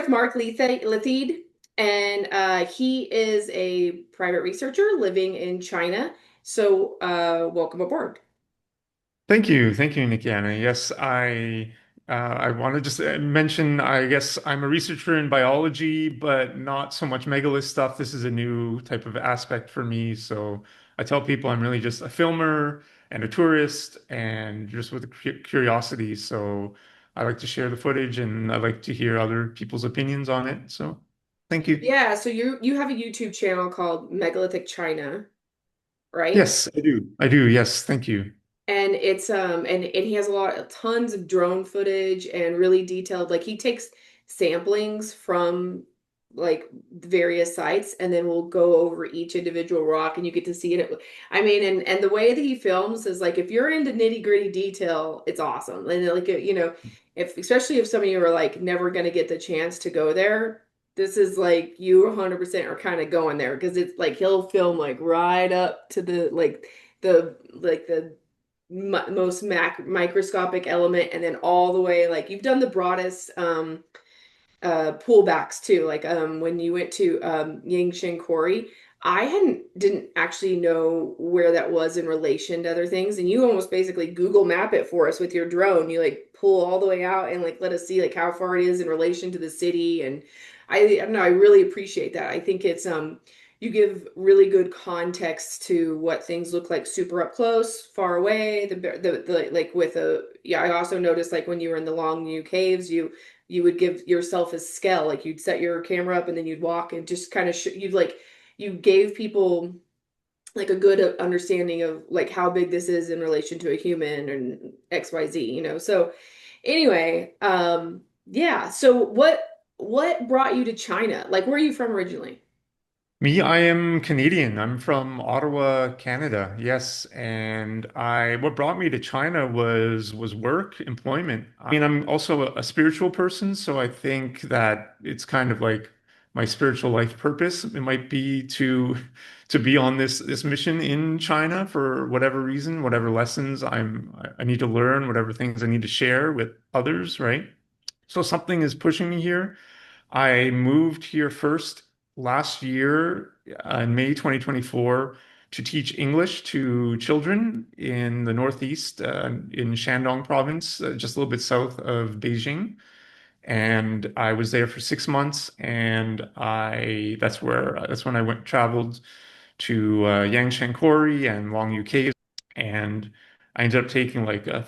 with Mark Leithead, and he is a private researcher living in China. So, welcome aboard. Thank you, Nikkiana. Yes, I want to just mention. I guess I'm a researcher in biology, but not so much megalith stuff. This is a new type of aspect for me. So I tell people I'm really just a filmer and a tourist, and just with a curiosity. So I like to share the footage, and I like to hear other people's opinions on it. So thank you. Yeah, so you have a YouTube channel called Megalithic China, right? Yes, I do. I do. Yes, thank you. And it's and he has a lot tons of drone footage and really detailed, like he takes samplings from like various sites and then we'll go over each individual rock and you get to see it. I mean, and the way that he films is like if you're into nitty-gritty detail, it's awesome. And like if especially if some of you are like never gonna get the chance to go there, this is like you 100% are kind of going there because it's like he'll film like right up to the most microscopic element and then all the way like you've done the broadest pullbacks too, like when you went to Yangshan Quarry. I didn't actually know where that was in relation to other things, and you almost basically Google map it for us with your drone. You like pull all the way out and like let us see like how far it is in relation to the city. And I don't know, I really appreciate that. I think it's you give really good context to what things look like super up close, far away. The like with a yeah. I also noticed like when you were in the Longyou Caves, you would give yourself a scale, like you'd set your camera up and then you'd walk and just kind of you'd like you gave people like a good understanding of like how big this is in relation to a human and XYZ. So anyway, yeah. So what brought you to China? Like where are you from originally? Me, I am Canadian. I'm from Ottawa, Canada. Yes, and I what brought me to China was work, employment. I mean, I'm also a spiritual person, so I think that it's kind of like my spiritual life purpose. It might be to be on this mission in China for whatever reason, whatever lessons I need to learn, whatever things I need to share with others, right? So something is pushing me here. I moved here first last year in May 2024 to teach English to children in the Northeast, in Shandong province, just a little bit south of Beijing. And I was there for 6 months, and I that's when I went traveled to Yangshan Quarry and Longyou Caves, and I ended up taking like a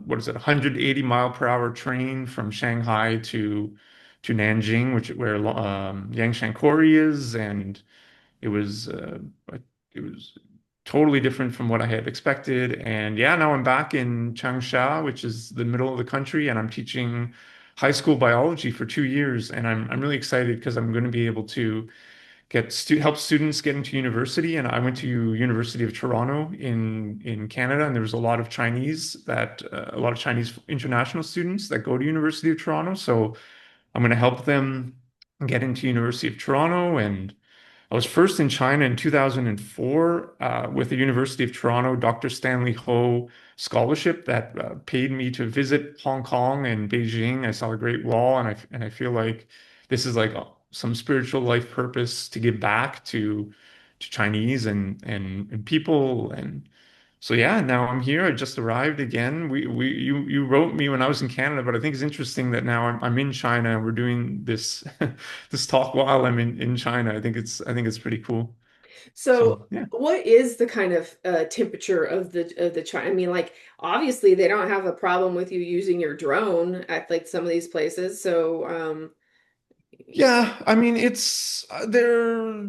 what is it, 180 mile per hour train from Shanghai to Nanjing, which where Yangshan Quarry is, and it was uh, it was totally different from what I had expected. And yeah, now I'm back in Changsha, which is the middle of the country, and I'm teaching high school biology for 2 years, and I'm really excited because I'm going to be able to help students get into university. And I went to University of Toronto in Canada, and there was a lot of Chinese international students that go to University of Toronto. So I'm going to help them get into University of Toronto. And I was first in China in 2004 with the University of Toronto Dr. Stanley Ho scholarship that paid me to visit Hong Kong and Beijing. I saw the Great Wall, and I feel like this is like some spiritual life purpose to give back to Chinese and people. And so yeah, now I'm here. I just arrived again. You wrote me when I was in Canada, but I think it's interesting that now I'm in China and we're doing this this talk while I'm in China. I think it's pretty cool. So So yeah. what is the kind of temperature of the China? I mean, like obviously they don't have a problem with you using your drone at like some of these places. So Yeah, I mean it's there.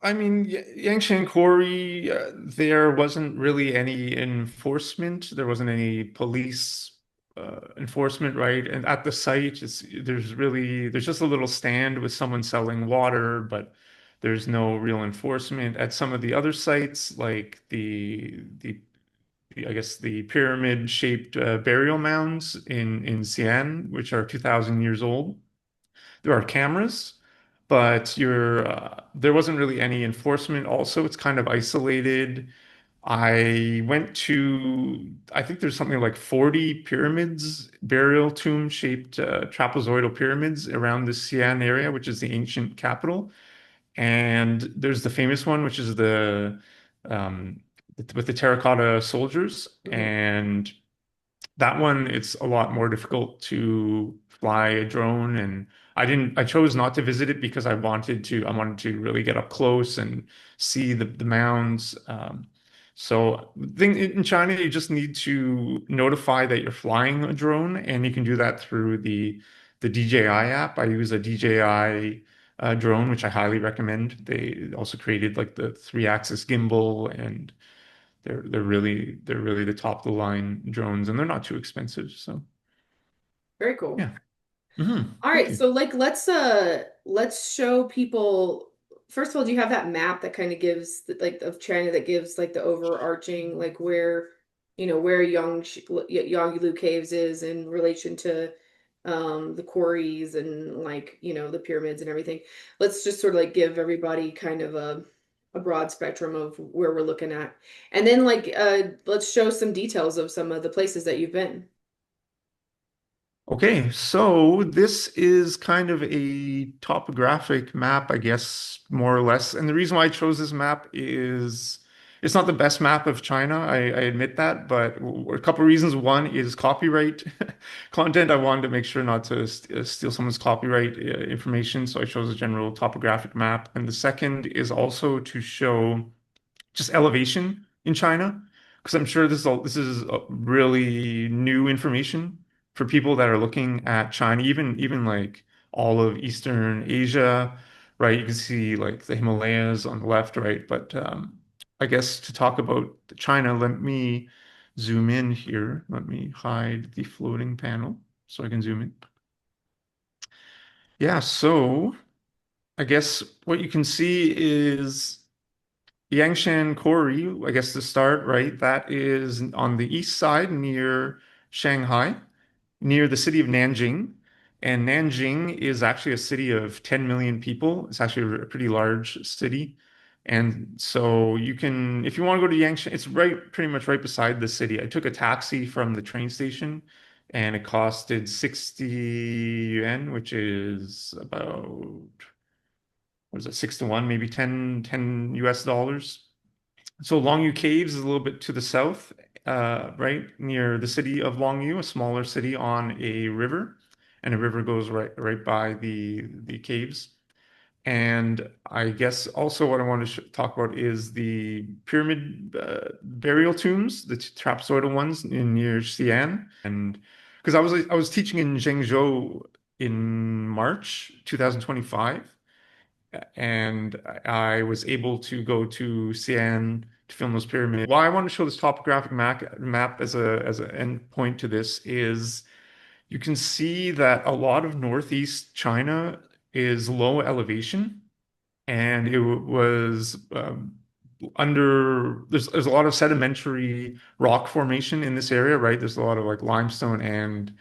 I mean Yangshan Quarry, there wasn't really any enforcement. There wasn't any police enforcement, right? And at the site, there's just a little stand with someone selling water, but there's no real enforcement. At some of the other sites, like I guess the pyramid-shaped burial mounds in Xi'an, which are 2,000 years old. There are cameras, but there wasn't really any enforcement. Also, it's kind of isolated. I went to, I think there's something like 40 pyramids, burial tomb shaped trapezoidal pyramids around the Xi'an area, which is the ancient capital. And there's the famous one, which is the um, with the terracotta soldiers. Mhm. And that one, it's a lot more difficult to fly a drone, and I chose not to visit it because I wanted to really get up close and see the mounds. So in China, you just need to notify that you're flying a drone, and you can do that through the DJI app. I use a DJI drone, which I highly recommend. They also created like the three-axis gimbal, and they're really the top of the line drones, and they're not too expensive. So Very cool. yeah. All Thank right, you. so like let's show people first of all, do you have that map that kind of gives like of China that gives like the overarching like where where Yonglu Caves is in relation to the quarries and like the pyramids and everything. Let's just sort of like give everybody kind of a broad spectrum of where we're looking at. And then like let's show some details of some of the places that you've been. Okay, so this is kind of a topographic map, I guess, more or less. And the reason why I chose this map is it's not the best map of China. I admit that, but a couple of reasons. One is copyright content. I wanted to make sure not to steal someone's copyright information, so I chose a general topographic map. And the second is also to show just elevation in China, because I'm sure this is really new information for people that are looking at China, even like all of Eastern Asia, right? You can see like the Himalayas on the left, right? But I guess to talk about China, let me zoom in here. Let me hide the floating panel so I can zoom in. Yeah, so I guess what you can see is Yangshan Quarry, I guess to start, right? That is on the east side near Shanghai, near the city of Nanjing. And Nanjing is actually a city of 10 million people. It's actually a pretty large city. And so you can, if you want to go to Yangshan, it's pretty much right beside the city. I took a taxi from the train station and it costed 60 yuan, which is about, what is it, 6 to 1, maybe 10 US dollars. So Longyou Caves is a little bit to the south, right near the city of Longyou, a smaller city on a river, and a river goes right by the caves. And I guess also what I want to talk about is the pyramid burial tombs, the trapezoidal ones in near Xi'an. And because I was teaching in Zhengzhou in March 2025, and I was able to go to Xi'an to film those pyramids. Why I want to show this topographic map as a end point to this is you can see that a lot of northeast China is low elevation, and it was under there's a lot of sedimentary rock formation in this area, right? There's a lot of like limestone and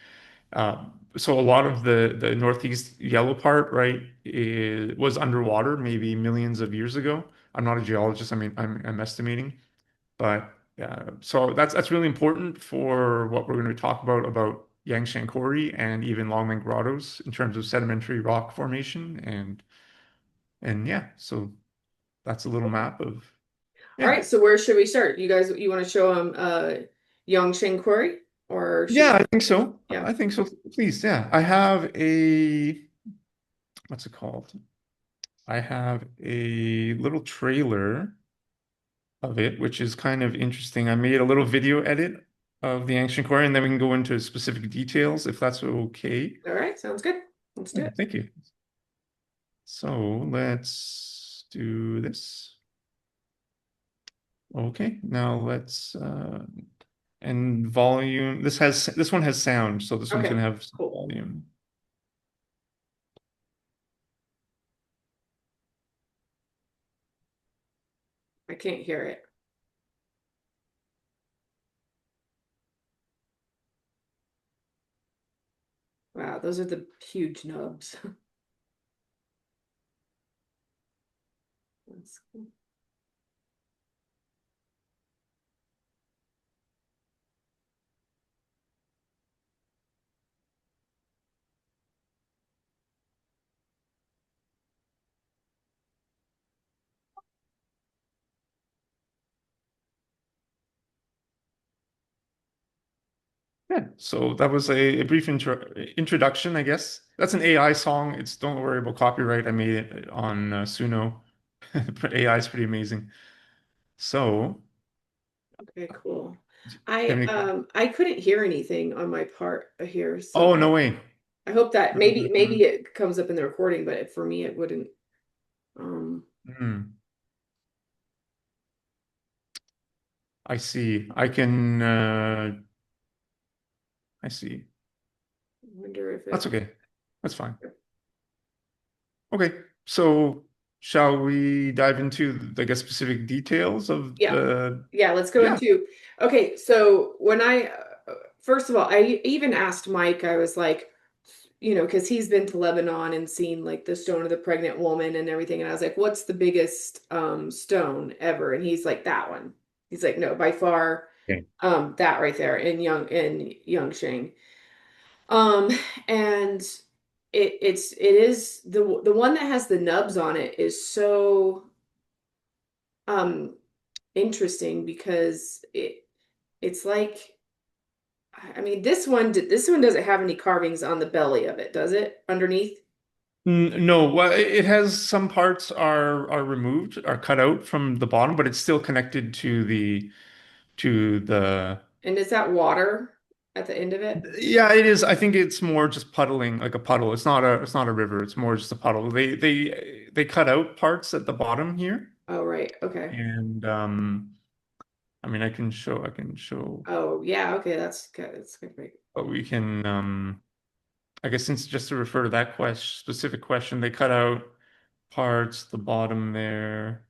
so a lot of the northeast yellow part, right, was underwater maybe millions of years ago. I'm not a geologist. I mean, I'm estimating, but so that's really important for what we're going to talk about Yangshan Quarry and even Longmen Grottos in terms of sedimentary rock formation and yeah. So that's a little map of All yeah. right, so where should we start? You want to show them Yangshan Quarry or should Yeah, we I think so. yeah. I think so. Please, yeah. I have a what's it called? I have a little trailer of it, which is kind of interesting. I made a little video edit of the ancient quarry, and then we can go into specific details if that's okay. All right, sounds good. Let's do Yeah, it. thank you. So let's do this. Okay, now let's and volume. This one has sound, so this one's gonna Okay, have some cool. volume. I can't hear it. Wow, those are the huge nubs. That's cool. Yeah, so that was a brief introduction, I guess. That's an AI song. It's don't worry about copyright. I made it on Suno. AI is pretty amazing. So, Okay, cool. do you I have any? I couldn't hear anything on my part here, so Oh, no way. I hope that maybe Mm, it comes up in the recording, but for me it wouldn't. Um, mm, I see. I see. I wonder if That's it. okay. That's fine. Okay. So, shall we dive into, I guess, specific details of Yeah, the? yeah. Let's go Yeah. into. Okay, so when first of all, I even asked Mike. I was like, because he's been to Lebanon and seen like the stone of the pregnant woman and everything, and I was like, what's the biggest stone ever? And he's like, that one. He's like, no, by far, Okay. that right there in Yangshan. Um, and it is the one that has the nubs on it is so um interesting because it's like I mean this one doesn't have any carvings on the belly of it, does it? Underneath? No, well, it has some parts are removed, are cut out from the bottom, but it's still connected to the. And is that water at the end of it? Yeah, it is. I think it's more just puddling, like a puddle. It's not a river. It's more just a puddle. They cut out parts at the bottom here, Oh, right. Okay. and I mean, I can show, Oh, yeah. Okay. That's good. Great. but we can I guess since just to refer to that specific question, they cut out parts the bottom there.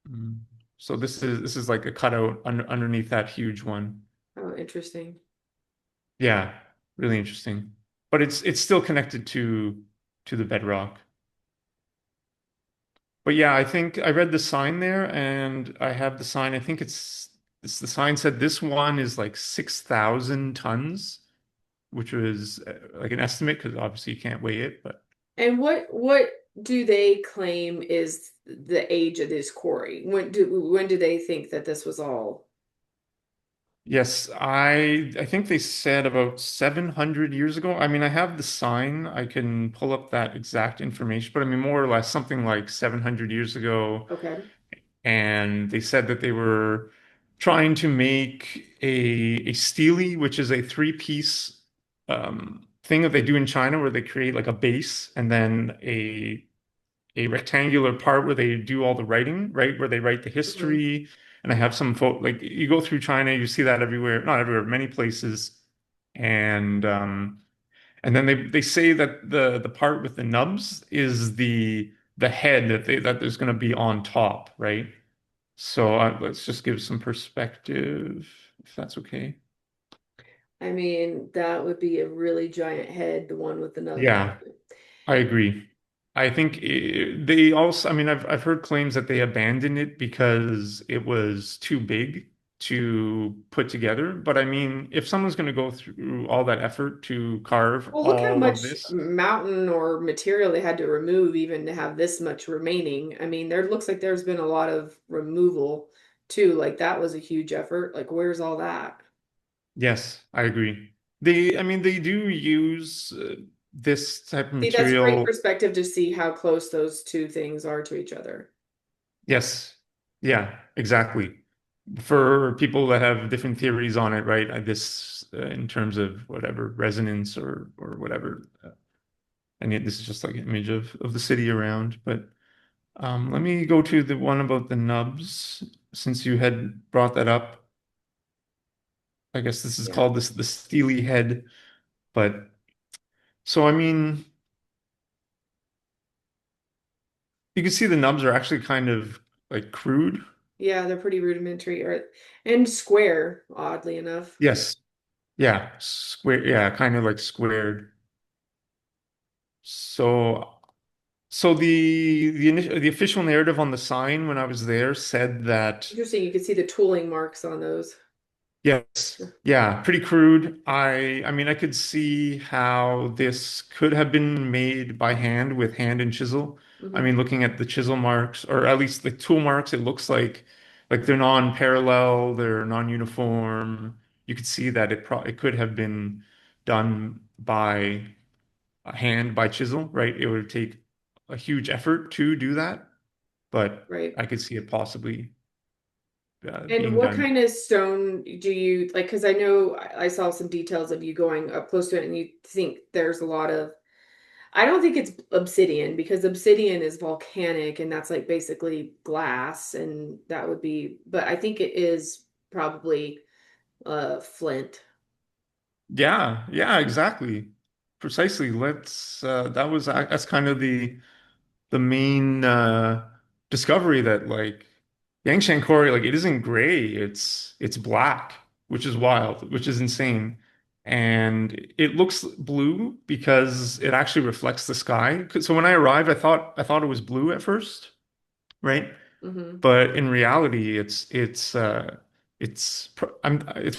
Mm. So this is like a cutout underneath that huge one. Oh, interesting. Yeah, really interesting. But it's still connected to the bedrock. But yeah, I think I read the sign there and I have the sign. I think the sign said this one is like 6,000 tons, which was like an estimate because obviously you can't weigh it, but And what do they claim is the age of this quarry? When do they think that this was all? yes, I think they said about 700 years ago. I mean, I have the sign. I can pull up that exact information, but I mean more or less something like 700 years ago. Okay. And they said that they were trying to make a stele, which is a three-piece thing that they do in China where they create like a base and then a rectangular part where they do all the writing, right? Where they write the Hmm. history. And I have some photo, like you go through China, you see that everywhere, not everywhere, many places. And and then they say that the part with the nubs is the head that there's going to be on top, right? So let's just give some perspective, if that's okay. I mean, that would be a really giant head, the one with the nubs on Yeah, it. I agree. I think they also, I mean, I've heard claims that they abandoned it because it was too big to put together. But I mean, if someone's going to go through all that effort to carve Well, look how all of much this, mountain or material they had to remove even to have this much remaining. I mean, there looks like there's been a lot of removal too. Like that was a huge effort. Like, where's all that? yes, I agree. I mean, they do use this type of See, that's great material. perspective to see how close those two things are to each other. Yes. Yeah, exactly. For people that have different theories on it, right? This in terms of whatever resonance or whatever. And yet this is just like an image of the city around. But let me go to the one about the nubs, since you had brought that up. I guess this is Yeah. called the steely head. But so I mean, you can see the nubs are actually kind of like crude. Yeah, they're pretty rudimentary or and square, oddly enough. Yes. Yeah. Square. Yeah, kind of like squared. So the official narrative on the sign when I was there said that Interesting. You can see the tooling marks on those. yes, yeah, pretty crude. I mean I could see how this could have been made by hand with hand and chisel. I Hmm. mean looking at the chisel marks or at least the tool marks, it looks like they're non-parallel, they're non-uniform. you could see that it could have been done by hand by chisel, right? It would take a huge effort to do that, but Right. I could see it possibly And being what done. kind of stone do you like? Because I know I saw some details of you going up close to it, and you think there's a lot of. I don't think it's obsidian because obsidian is volcanic, and that's like basically glass, and that would be. But I think it is probably flint. Yeah, yeah, exactly. Precisely. That's kind of the main discovery that like Yangshan Quarry, like it isn't gray, it's black, which is wild, which is insane. And it looks blue because it actually reflects the sky. So when I arrived, I thought it was blue at first, right? Hmm. But in reality, it's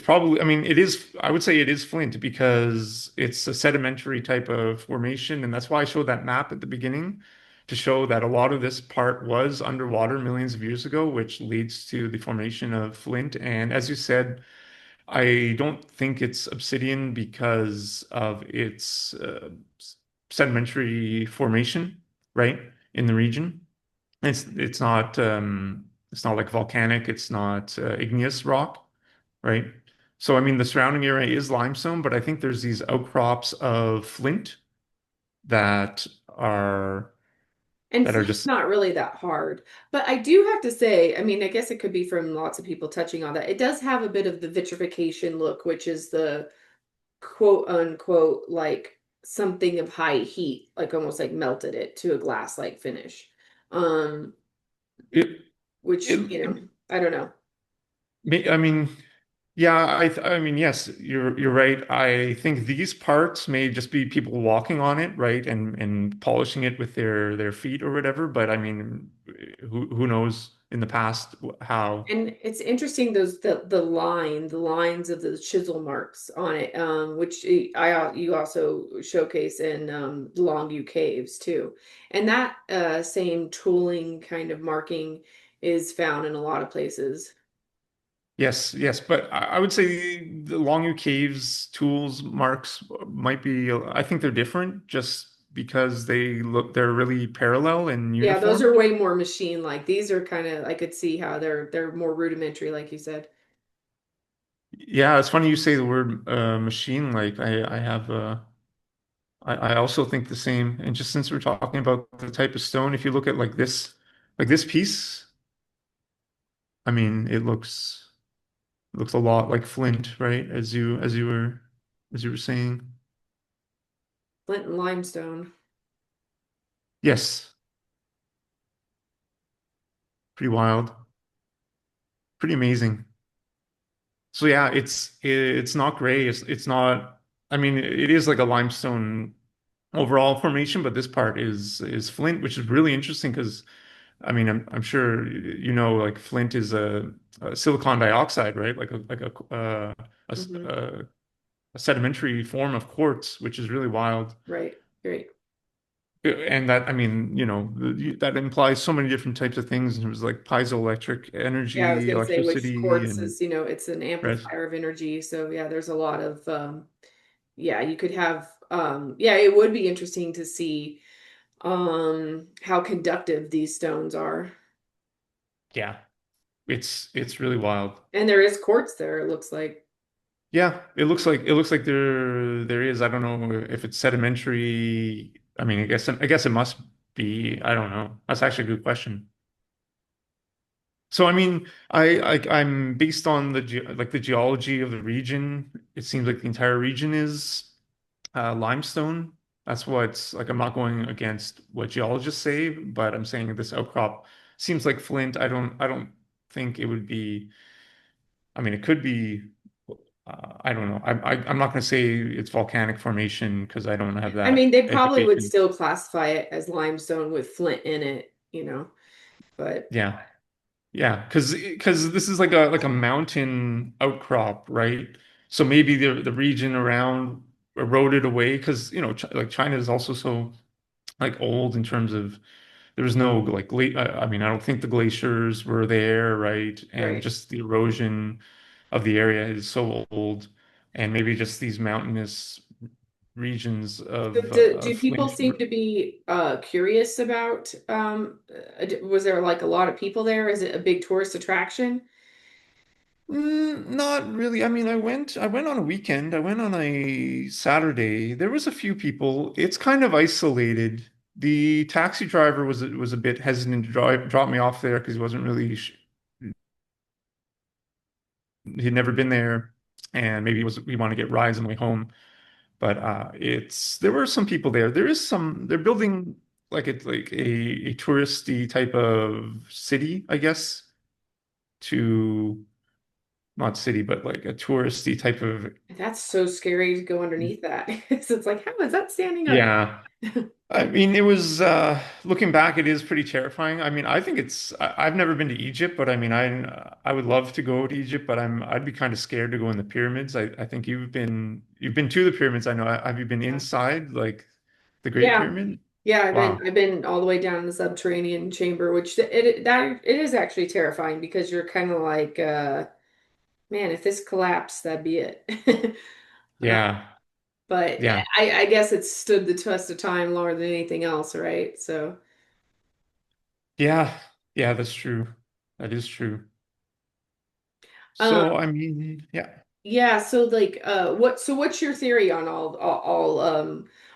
probably, I mean, it is, I would say it is flint because it's a sedimentary type of formation, and that's why I showed that map at the beginning to show that a lot of this part was underwater millions of years ago, which leads to the formation of flint. And as you said, I don't think it's obsidian because of its sedimentary formation, right, in the region. It's not like volcanic, it's not igneous rock, right? So I mean the surrounding area is limestone, but I think there's these outcrops of flint that are And that are flint's just not really that hard. But I do have to say, I mean, I guess it could be from lots of people touching on that. It does have a bit of the vitrification look, which is the quote unquote like something of high heat, like almost like melted it to a glass-like finish. Um, it which, it, I don't know. I mean, yeah, I mean, yes, you're right. I think these parts may just be people walking on it, right, and polishing it with their feet or whatever. But I mean, who knows in the past how? And it's interesting those the lines of the chisel marks on it, which you also showcase in Longyou Caves too. And that same tooling kind of marking is found in a lot of places. Yes, yes, but I would say the Longyou Caves tools marks might be. I think they're different just because they're really parallel and Yeah, those uniform. are way more machine-like. These are kind of I could see how they're more rudimentary, like you said. Yeah, it's funny you say the word machine. Like I have I also think the same. And just since we're talking about the type of stone, if you look at like this piece, I mean, it looks a lot like flint, right? As you were saying. Flint and limestone. Yes, pretty wild, pretty amazing. So yeah, it's not gray. It's not. I mean, it is like a limestone overall formation, but this part is flint, which is really interesting because I mean, I'm sure like flint is a silicon dioxide, right? Hmm. A sedimentary form of quartz, which is really wild. Right, right. And that, I mean, that implies so many different types of things. And it was like piezoelectric Yeah, I was energy, going to say which electricity, quartz and is, it's an res. amplifier of energy. So yeah, there's a lot of yeah, you could have yeah, it would be interesting to see how conductive these stones are. Yeah, it's really wild. And there is quartz there, it looks like. Yeah, it looks like there is. I don't know if it's sedimentary. I mean, I guess it must be. I don't know. That's actually a good question. So I mean, I'm based on the geology of the region. It seems like the entire region is limestone. That's what's like. I'm not going against what geologists say, but I'm saying this outcrop seems like flint. I don't think it would be. I mean, it could be. I don't know. I'm not going to say it's volcanic formation because I don't have I mean, that they probably would education. still classify it as limestone with flint in it. But Yeah. Yeah, because this is like a mountain outcrop, right? So maybe the region around eroded away because Ch like China is also so like old in terms of there was no like I mean I don't think the glaciers were there, right? And right. just the erosion. of the area is so old, and maybe just these mountainous regions So do of people Flint. seem to be curious about was there like a lot of people there? Is it a big tourist attraction? Not really. I mean, I went on a weekend. I went on a Saturday. There was a few people. It's kind of isolated. The taxi driver was a bit hesitant to drop me off there because he wasn't really he'd never been there, and maybe he wanted to get rides on the way home. But it's there were some people there. There is some. They're building like it's like a touristy type of city, I guess, to not city, but like a touristy type of That's so scary to go underneath that. So it's like, how is that standing up? yeah. I mean, it was looking back, it is pretty terrifying. I mean, I think I've never been to Egypt, but I mean, I would love to go to Egypt, but I'd be kind of scared to go in the pyramids. I think you've been to the pyramids. I know. Have you been Yeah. inside like the Great Yeah. Pyramid? Yeah, Wow. I've been all the way down in the subterranean chamber, which it is actually terrifying because you're kind of like man, if this collapsed, that'd be it. Uh, Yeah. but Yeah. I guess it's stood the test of time longer than anything else, right? So, Yeah. Yeah, that's true. That is true. um, So, I mean, yeah. yeah. So, like, what's your theory on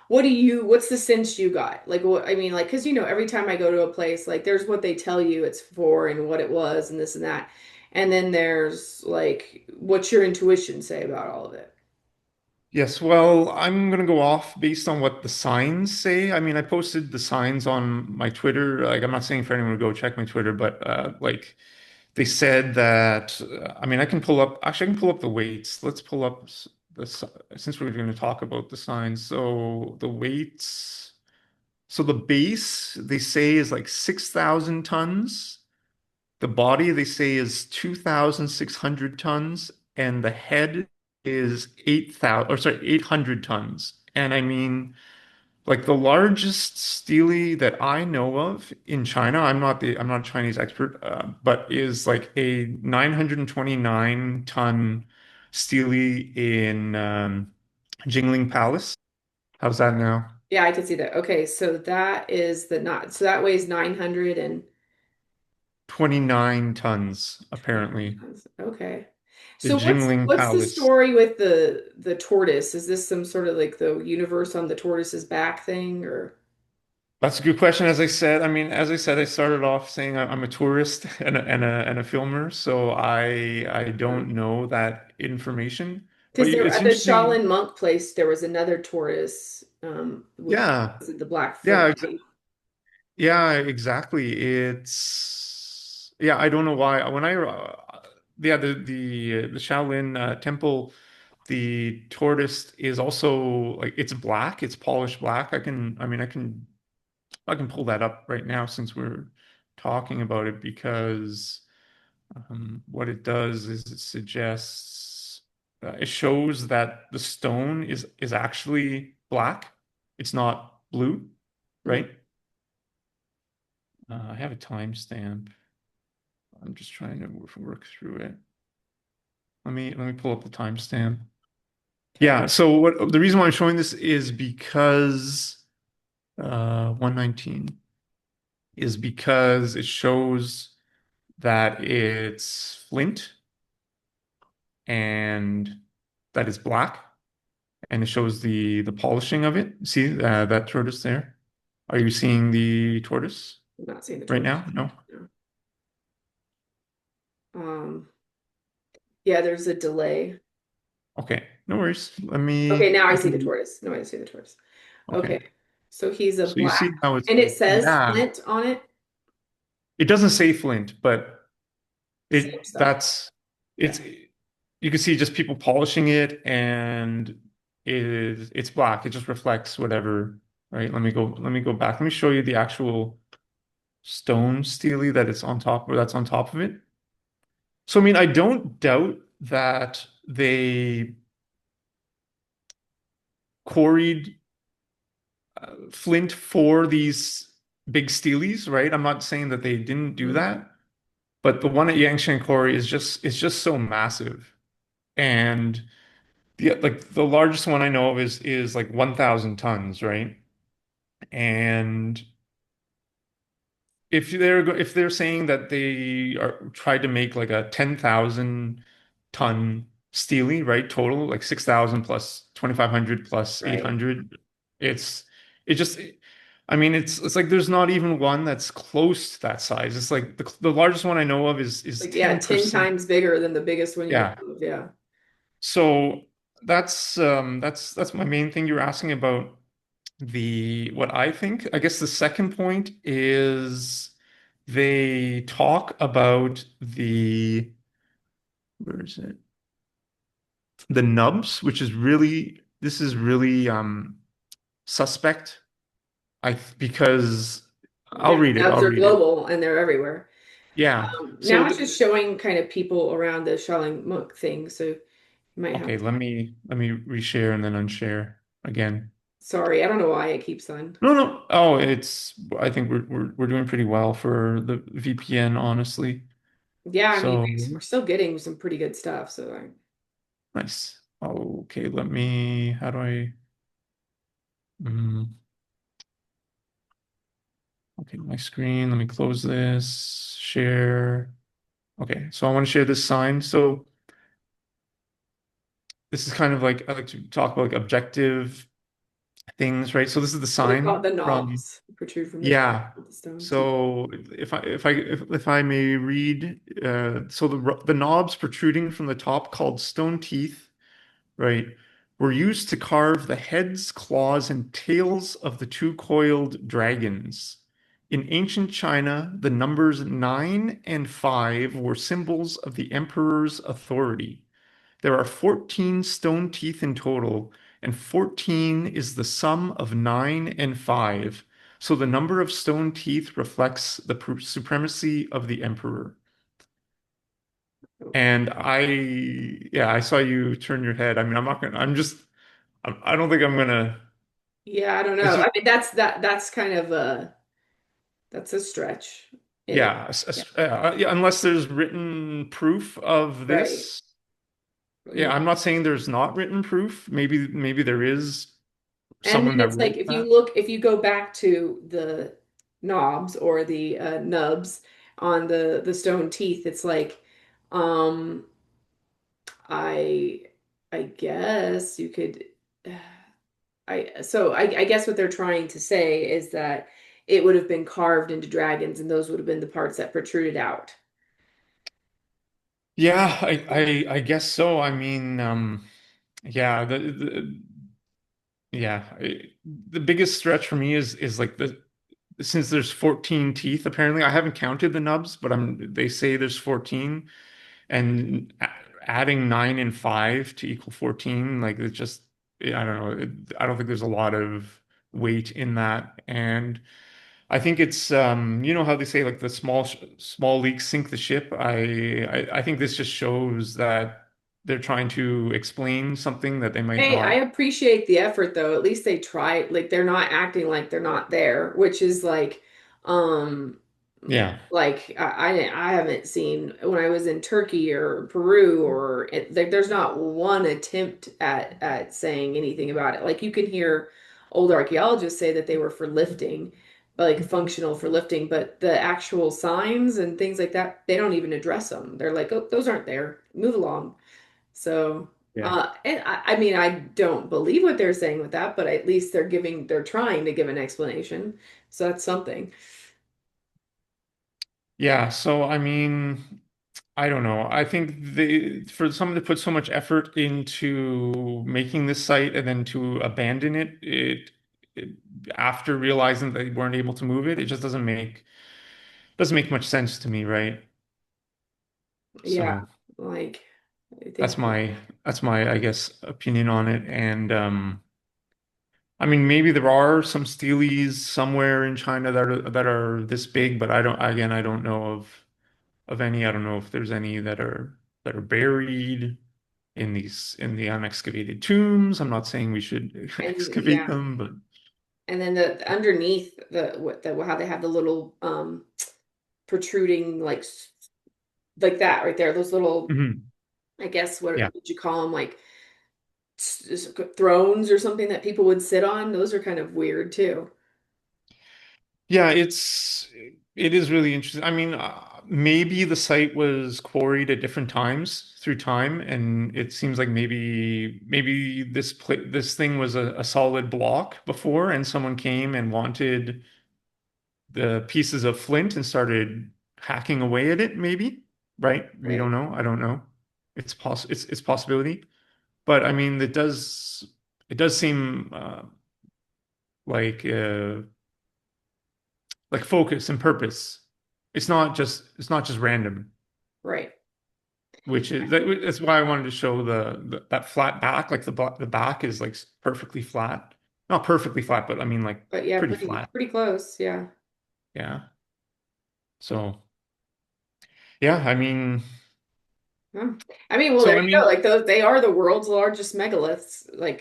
what do you, what's the sense you got? Like, what, I mean, like, because, every time I go to a place, like, there's what they tell you it's for and what it was and this and that. And then there's, like, what's your intuition say about all of it? Yes, well, I'm gonna go off based on what the signs say. I mean, I posted the signs on my Twitter. Like, I'm not saying for anyone to go check my Twitter, but like they said that. I mean, I can pull up the weights. Let's pull up since we're going to talk about the signs. So the weights. So the base they say is like 6,000 tons. The body they say is 2,600 tons, and the head is 8,000 or sorry, 800 tons. And I mean, like the largest stele that I know of in China, I'm not a Chinese expert, but is like a 929 ton stele in Jingling Palace. How's that now? Yeah, I can see that. Okay, so that is the not so that weighs 29 tons, 929 apparently. pounds. Okay. The So Jingling what's the Palace. story with the tortoise? Is this some sort of like the universe on the tortoise's back thing or That's a good question. As I said, I mean, as I said, I started off saying I'm a tourist and a filmer, so I don't know that information. But because there it's at the interesting. Shaolin monk place there was another tortoise with Yeah, the black yeah, front ex teeth. yeah, exactly. I don't know why. Yeah, the Shaolin temple, the tortoise is also like it's black. It's polished black. I can pull that up right now since we're talking about it because what it does is it suggests it shows that the stone is actually black. It's not blue, Mm, right? I have a timestamp. I'm just trying to work through it. Let me pull up the timestamp. okay. Yeah, so what the reason why I'm showing this is because 119 is because it shows that it's flint and that it's black, and it shows the polishing of it. See that tortoise there? Are you seeing the tortoise I'm not seeing the right tortoise. now? No? No. Um yeah, there's a delay. Okay, no worries. Okay, now I I see the can, tortoise. No, I see the tortoise. Okay. okay. So he's a So you black see how it's, and it says yeah, Flint on it. it doesn't say flint, but Same it, stuff. that's, Yeah. it's, you can see just people polishing it and it's black. It just reflects whatever, right? Let me go back. Let me show you the actual stone steely that it's on top or that's on top of it. So I mean, I don't doubt that they quarried flint for these big steelies, right? I'm not saying that they didn't do Mhm. that, but the one at Yangshan Quarry is just it's just so massive. And the largest one I know of is like 1,000 tons, right? And if they're saying that they are tried to make like a 10,000 ton steely, right? Total like 6,000 plus 2,500 plus Right. 800. It just I mean it's like there's not even one that's close to that size. It's like the largest one I know of is Like, yeah, 10 10%. times bigger than the biggest one you Yeah. know of. Yeah. So that's my main thing you're asking about the what I think. I guess the second point is they talk about the where is it? The nubs, which is really this is really suspect. Because I'll Yeah, read it. nubs I'll are read it. global and they're everywhere. Yeah. So Now it's just showing kind of people around the Shelling Monk thing, so you might have okay, to. let me reshare and then unshare again. Sorry, I don't know why it keeps on. No, no. Oh, I think we're doing pretty well for the VPN, honestly. Yeah, I mean, So we're still getting some pretty good stuff. So nice. Okay, how do mm, okay, my screen, let me close this, share. Okay, so I want to share this sign. So this is kind of like, I like to talk about like objective things, right? So this is the what do you call it? sign The from, knobs protrude from the top yeah. of the stone teeth. So if I may read, so the knobs protruding from the top called stone teeth, right, were used to carve the heads, claws, and tails of the two-coiled dragons. In ancient China, the numbers 9 and 5 were symbols of the emperor's authority. There are 14 stone teeth in total, and 14 is the sum of 9 and 5. So the number of stone teeth reflects the supremacy of the emperor. And yeah, I saw you turn your head. I mean, I'm not gonna, I'm just, I don't think I'm gonna, Yeah, I don't it's know. just, I mean, that's kind of that's a stretch. It, yeah, yeah, yeah, unless there's written proof of right. this. Yeah, Yeah. I'm not saying there's not written proof. Maybe there is And then someone that it's like wrote if that. you look, if you go back to the knobs or the nubs on the stone teeth, it's like, um, I I guess you could, I guess what they're trying to say is that it would have been carved into dragons, and those would have been the parts that protruded out. Yeah, I guess so. I mean, yeah, yeah, the biggest stretch for me is like since there's 14 teeth apparently. I haven't counted the nubs, but they say there's 14, and adding 9 and 5 to equal 14, like it's just I don't know. I don't think there's a lot of weight in that. And I think it's you know how they say like the small leaks sink the ship. I think this just shows that they're trying to explain something that they might Hey, I not. appreciate the effort though. At least they try, like they're not acting like they're not there, which is um, Yeah. I haven't seen when I was in Turkey or Peru or like there's not one attempt at saying anything about it. Like you can hear old archaeologists say that they were for lifting, like functional for lifting, but the actual signs and things like that, they don't even address them. They're like, oh, those aren't there. Move along. So, Yeah. and I mean, I don't believe what they're saying with that, but at least they're trying to give an explanation. So that's something. Yeah, so I mean, I don't know. I think for someone to put so much effort into making this site and then to abandon it after realizing they weren't able to move it, it just doesn't make much sense to me, right? Yeah, So like I that's think, my that's my I guess opinion on it. And I mean maybe there are some steelies somewhere in China that are this big, but I don't know of any. I don't know if there's any that are buried in the unexcavated tombs. I'm not saying we should and excavate yeah, them, but and then the underneath the how they have the little protruding like that right there, those little mhm. I guess what Yeah. would you call them, like thrones or something that people would sit on? Those are kind of weird too. Yeah, it is really interesting. I mean, maybe the site was quarried at different times through time, and it seems like maybe this thing was a solid block before, and someone came and wanted the pieces of flint and started hacking away at it, maybe, right? We don't Right. know. I don't know. It's possibility. But I mean, it does seem like like focus and purpose. It's not just random, Right. that's why I wanted to show that flat back, like the back is like perfectly flat. Not perfectly flat, but I mean like But yeah, pretty pretty flat. pretty close. Yeah. Yeah. So, yeah, I mean, Yeah. I mean, well, there so I you go. mean, Like those, they are the world's largest megaliths, like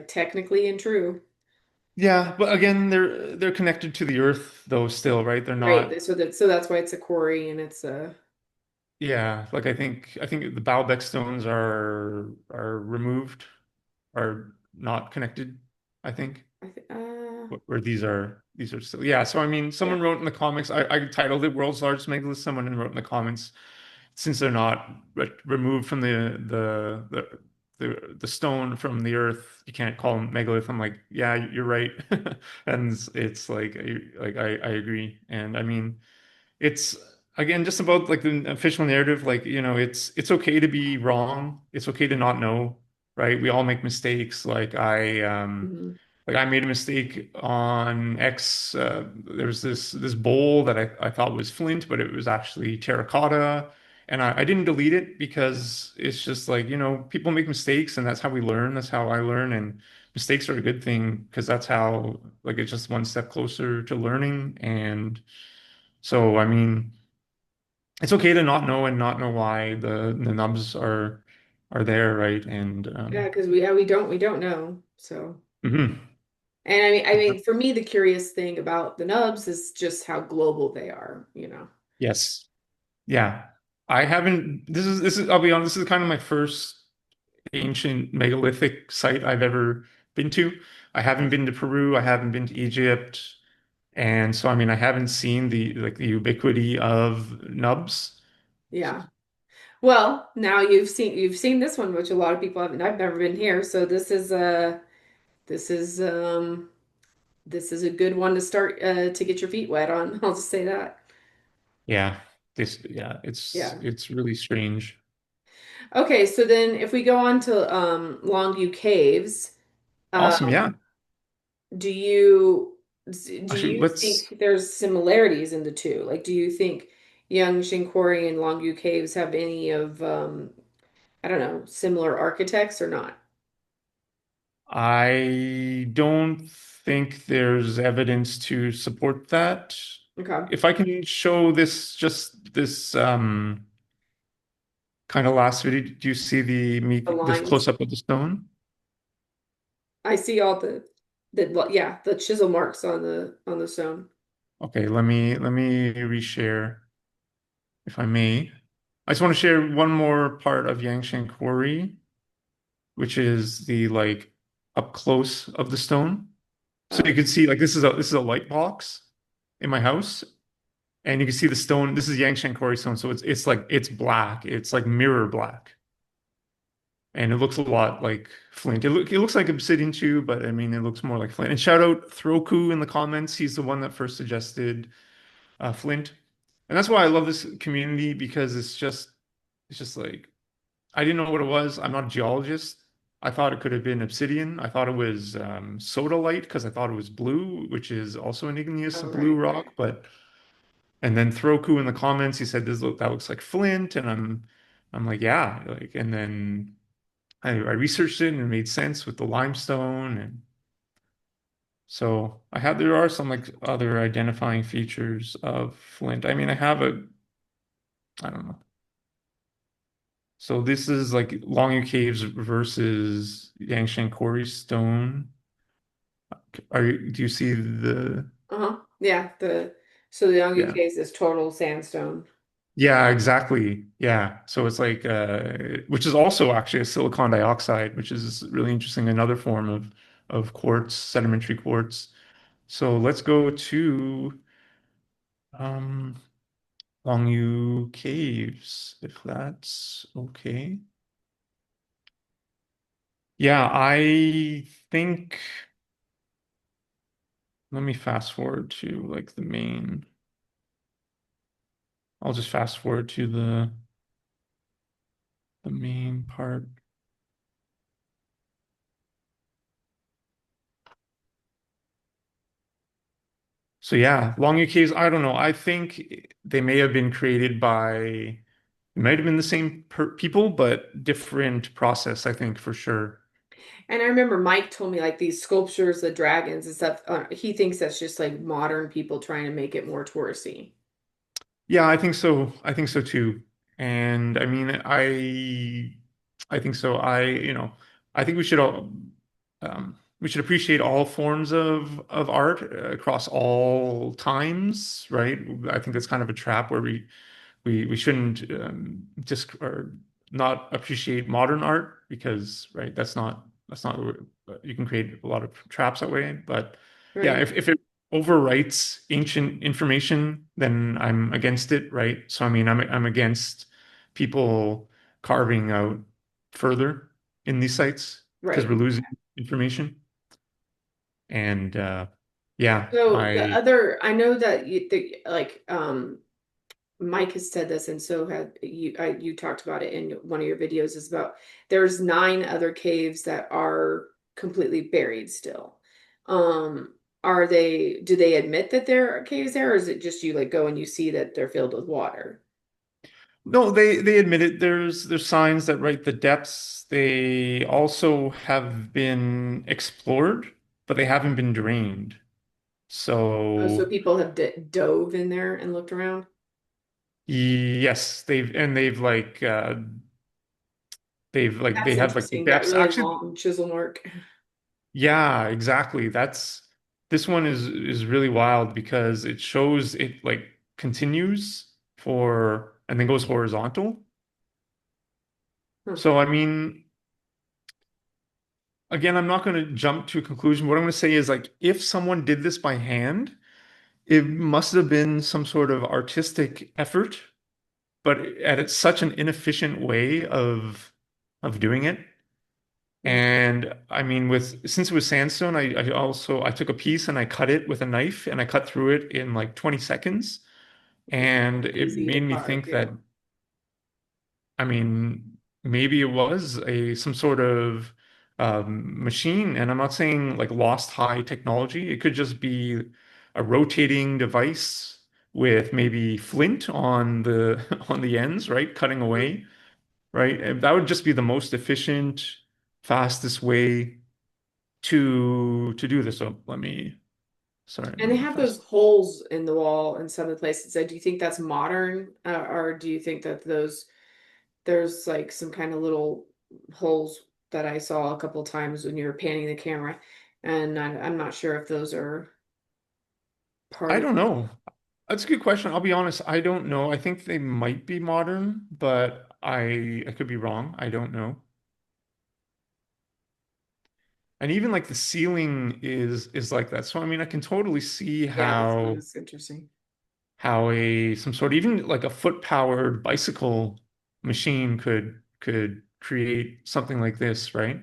technically and true. yeah, but again, they're connected to the earth though still, right? They're Right. not. So that's why it's a quarry and it's Yeah, like I think the Baalbek stones are removed, are not connected, I think. I th Where these are still, yeah. So I mean, yeah. someone wrote in the comments, I titled it World's Largest Megalith. Someone wrote in the comments, since they're not removed from the stone from the earth, you can't call them megalith. I'm like, yeah, you're right. And it's like I agree. And I mean, it's again just about like the official narrative, like, you know, it's okay to be wrong. It's okay to not know, right? We all make mistakes. Mhm. Like I made a mistake on X. There was this bowl that I thought was flint, but it was actually terracotta. And I didn't delete it because it's just like, you know, people make mistakes and that's how we learn. That's how I learn. And mistakes are a good thing because that's how, like, it's just one step closer to learning. And so, I mean, it's okay to not know and not know why the nubs are there, right? And Yeah, because we don't know. So, mhm. and I mean, for me, the curious thing about the nubs is just how global they are, you know. Yes. Yeah. I haven't this is I'll be honest, this is kind of my first ancient megalithic site I've ever been to. I haven't been to Peru, I haven't been to Egypt, and so I mean I haven't seen the ubiquity of nubs. Yeah. Well, now you've seen this one, which a lot of people haven't. I've never been here, so this is this is a good one to start to get your feet wet on. I'll just say that. Yeah. Yeah. It's really strange. Okay, so then if we go on to Longyou Caves, Awesome. Yeah. do you do Actually, you let's think there's similarities in the two? Like, do you think Yangshan Quarry and Longyou Caves have any of I don't know, similar architects or not? I don't think there's evidence to support that. Okay. If I can show just this kind of last video, do you see The this close lines. up of the stone? I see all the yeah, the chisel marks on the stone. Okay, let me reshare if I may. I just want to share one more part of Yangshan Quarry, which is the like up close of the stone. So you Oh, can see like this is a light box in my house, and you can see the stone. This is Yangshan Quarry stone, so it's like it's black. It's like mirror black, and it looks a lot like flint. It looks like obsidian too, but I mean it looks more like flint. And shout out Throku in the comments. He's the one that first suggested flint, and that's why I love this community because it's just like I didn't know what it was. I'm not a geologist. I thought it could have been obsidian. I thought it was sodalite because I thought it was blue, which is also an igneous oh blue right, right. rock. But and then Throku in the comments, he said that looks like flint, and I'm like, yeah, like, and then I researched it and it made sense with the limestone, and so there are some like other identifying features of flint. I mean, I don't know. So this is like Longyou Caves versus Yangshan Quarry stone. Do you see the, Uh-huh. Yeah, the so the Yongu yeah. case is total sandstone. Yeah, exactly. Yeah. So it's like which is also actually a silicon dioxide, which is really interesting, another form of quartz, sedimentary quartz. So let's go to um Longyou Caves, if that's okay. Yeah, I think let me fast forward to like the main. I'll just fast forward to the main part. So yeah, Longyear Caves, I don't know. I think they may have been created by, it might have been the same people, but different process, I think for sure. And I remember Mike told me like these sculptures, the dragons and stuff. He thinks that's just like modern people trying to make it more touristy. Yeah, I think so. I think so too. And I mean, I think so. I think we should appreciate all forms of art across all times, right? I think that's kind of a trap where we shouldn't just or not appreciate modern art because right that's not you can create a lot of traps that way. But yeah, Right. if it overwrites ancient information, then I'm against it, right? So I mean I'm against people carving out further in these sites because we're Right. losing information. And yeah, So the I other, I know that Mike has said this, and so had you. You talked about it in one of your videos. Is about there's nine other caves that are completely buried still. Are they? Do they admit that there are caves there, or is it just you like go and you see that they're filled with water? No, they admit it. There's signs that right the depths they also have been explored, but they haven't been drained. Oh, so So people have d dove in there and looked around. yes, they've like they That's have like the interesting. That depths. really Actually, long chisel mark. yeah, exactly. That's this one is really wild because it shows it like continues for and then goes horizontal. Huh. So I mean, again, I'm not going to jump to a conclusion. What I'm going to say is like if someone did this by hand, it must have been some sort of artistic effort, but at it's such an inefficient way of doing it. Hmm. And I mean, with since it was sandstone, I took a piece and I cut it with a knife and I cut through it in like 20 seconds. And it Easy to made me carve, think that yeah. I mean, maybe it was a some sort of machine, and I'm not saying like lost high technology. It could just be a rotating device with maybe flint on the on the ends, right? Cutting Mhm. away, right? And that would just be the most efficient, fastest way to do this. So sorry, And they let me have fast. those holes in the wall in some of the places. So do you think that's modern, or do you think that there's like some kind of little holes that I saw a couple times when you were panning the camera, and I'm not sure if those are part I of. don't know. That's a good question. I'll be honest, I don't know. I think they might be modern, but I could be wrong. I don't know. And even like the ceiling is like that. So I mean, I can totally see Yeah, that's interesting. how a some sort even like a foot-powered bicycle machine could create something like this, right?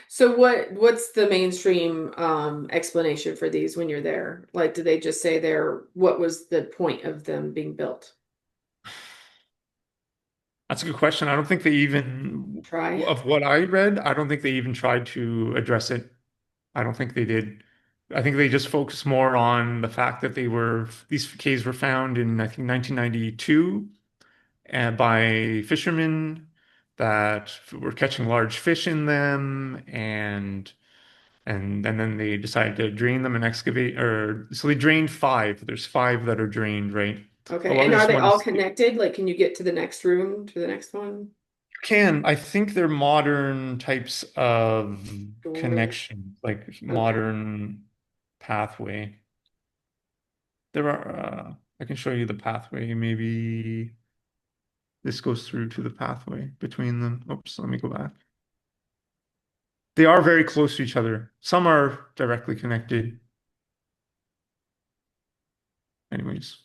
So what's the mainstream explanation for these when you're there? Like, do they just say they're what was the point of them being built? That's a good question. I don't think they even Try. of what I read, I don't think they even tried to address it. I don't think they did. I think they just focused more on the fact that these caves were found in I think 1992 and by fishermen that were catching large fish in them and then they decided to drain them and excavate or so they drained five. There's five that are drained, right? The Okay. And are largest they all ones connected? Like, can you get to the next room, to the next one? can. I think they're modern types of Doors. connection, like Okay. modern pathway. There are. I can show you the pathway. Maybe this goes through to the pathway between them. Oops, let me go back. They are very close to each other. Some are directly connected. Anyways,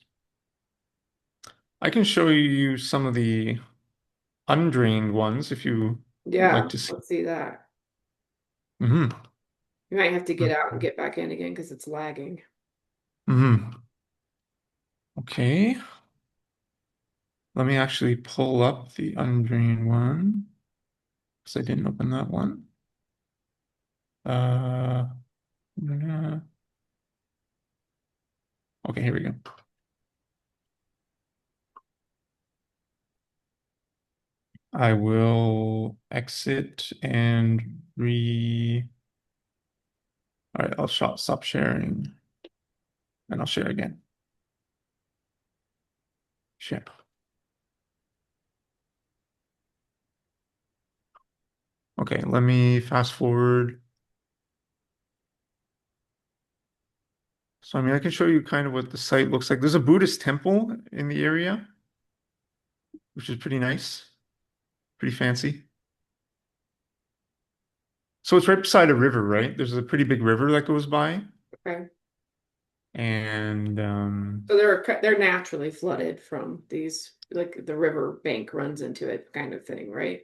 I can show you some of the undrained ones if you would like Yeah, to see. let's see that. Hmm. You might have to get out and get back in again because it's lagging. Hmm. Okay. Let me actually pull up the undrained one because I didn't open that one. Uh, okay, here we go. I will exit and all right, I'll stop sharing and I'll share again. Share. Okay, let me fast forward. So, I mean, I can show you kind of what the site looks like. There's a Buddhist temple in the area, which is pretty nice, pretty fancy. So it's right beside a river, right? There's a pretty big river that goes by. Okay. And So they're naturally flooded from these, like the river bank runs into it kind of thing, right?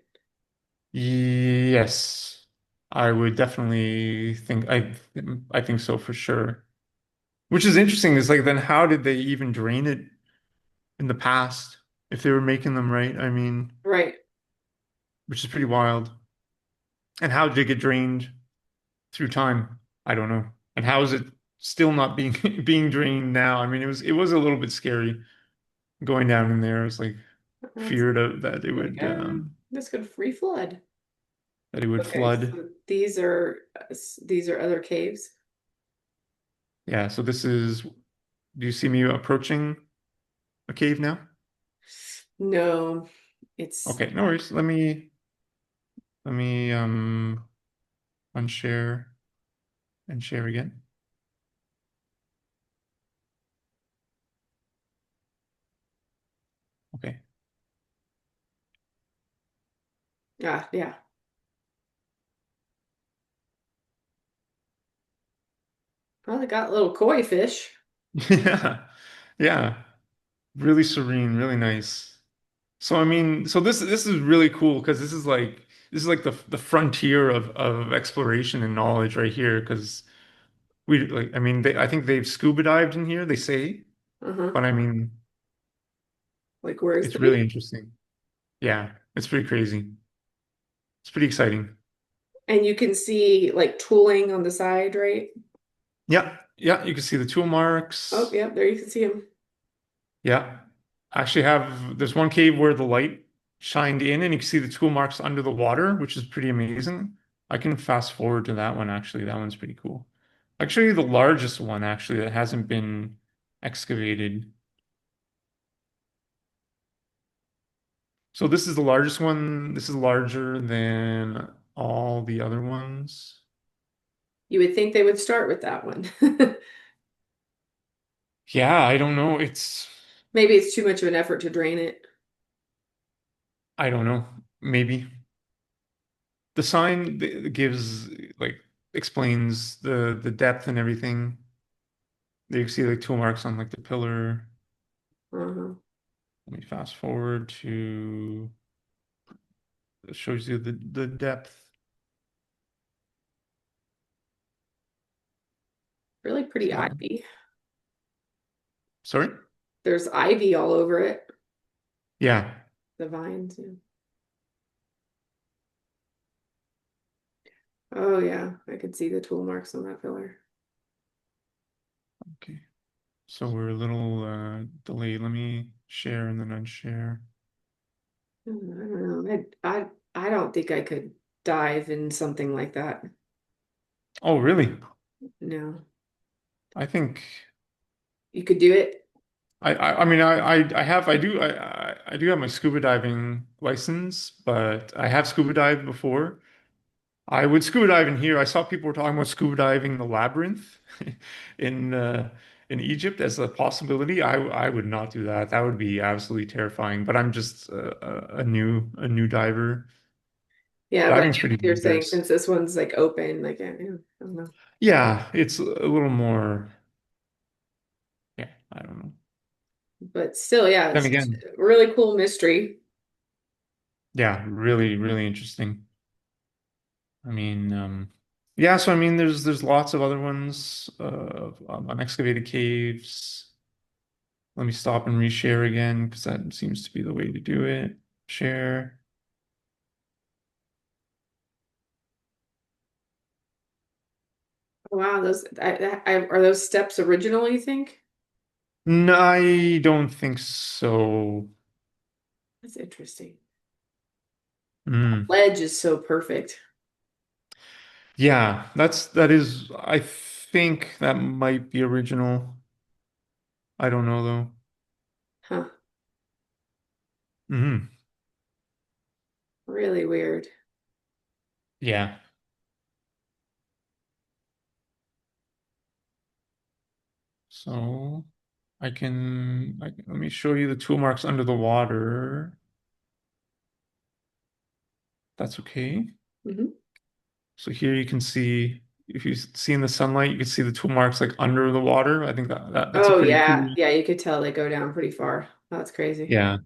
yes, I would definitely think I think so for sure. Which is interesting is like then how did they even drain it in the past if they were making them right? I mean, Right. which is pretty wild. And how did it get drained through time? I don't know. And how is it still not being being drained now? I mean, it was a little bit scary going down in there. It was like That's feared of, like, this could free flood. that it would Okay, flood. so these are other caves. Yeah, so this is, do you see me approaching a cave now? No, it's Okay, no worries. Let me unshare and share again. Okay. yeah. Well, they got little koi fish. Yeah. Yeah. Really serene, really nice. So I mean, so this is really cool because this is like the frontier of exploration and knowledge right here because we like I mean I think they've scuba dived in here, they say, Uh-huh. but I mean Like where's it's the really beach? interesting. Yeah, it's pretty crazy. It's pretty exciting. And you can see like tooling on the side, right? Yeah, yeah, you can see the tool Oh, marks. yeah, there you can see them. Yeah. I actually have there's one cave where the light shined in and you can see the tool marks under the water, which is pretty amazing. I can fast forward to that one actually. That one's pretty cool. I can show you the largest one actually that hasn't been excavated. So this is the largest one. This is larger than all the other ones. You would think they would start with that one. Yeah, I don't know. It's Maybe it's too much of an effort to drain it. I don't know. Maybe. The sign gives like explains the depth and everything. You can see like tool marks on like the pillar. Uh-huh. Let me fast forward to it shows you the depth. Really pretty So ivy. sorry? There's ivy all over it. Yeah. The vines. Yeah. Oh yeah, I could see the tool marks on that pillar. Okay. So we're a little delayed. Let me share and then unshare. I don't know. I don't think I could dive in something like that. Oh, really? No. I think You could do it? I mean I have I do have my scuba diving license, but I have scuba dived before. I would scuba dive in here. I saw people were talking about scuba diving in the labyrinth in in Egypt as a possibility, I would not do that. That would be absolutely terrifying. But I'm just a new diver. Yeah, but Diving's pretty you're saying dangerous. since this one's like open, like I don't know. Yeah, it's a little more. Yeah, I don't know. But still, yeah, Then it's again, a really cool mystery. yeah, really, really interesting. I mean, yeah. So I mean, there's lots of other ones unexcavated caves. Let me stop and reshare again because that seems to be the way to do it. Share. Wow, those are those steps original, you think? No, I don't think so. That's interesting. Mm. Ledge is so perfect. Yeah, that is. I think that might be original. I don't know though. Huh. Hmm. Really weird. Yeah. So let me show you the tool marks under the water. That's okay. Hmm. So here you can see, if you see in the sunlight, you can see the tool marks like under the water. I think that's a Oh pretty yeah. cool. Yeah, you could tell they go down pretty far. That's crazy. Yeah.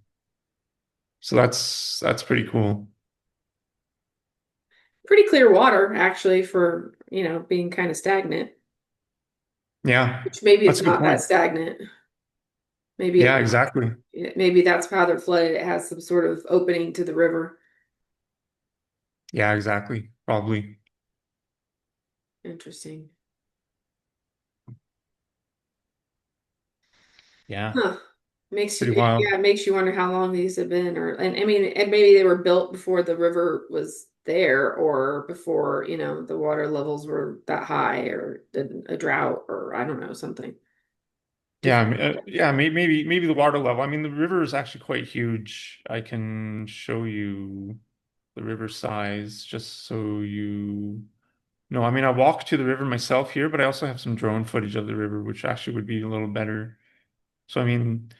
So that's pretty cool. Pretty clear water, actually, for, being kind of stagnant, Yeah. which maybe That's it's a good not that point. stagnant. Maybe Yeah, exactly. maybe that's how they're flooded. It has some sort of opening to the river. Yeah, exactly. Probably. Interesting. Yeah. Huh. Makes you, Pretty wild. yeah, it makes you wonder how long these have been, and I mean, and maybe they were built before the river was there, or before, the water levels were that high, or a drought, or I don't know, something Yeah, different. yeah, maybe the water level. I mean, the river is actually quite huge. I can show you the river size just so you know. I mean, I walked to the river myself here, but I also have some drone footage of the river, which actually would be a little better. So, I mean,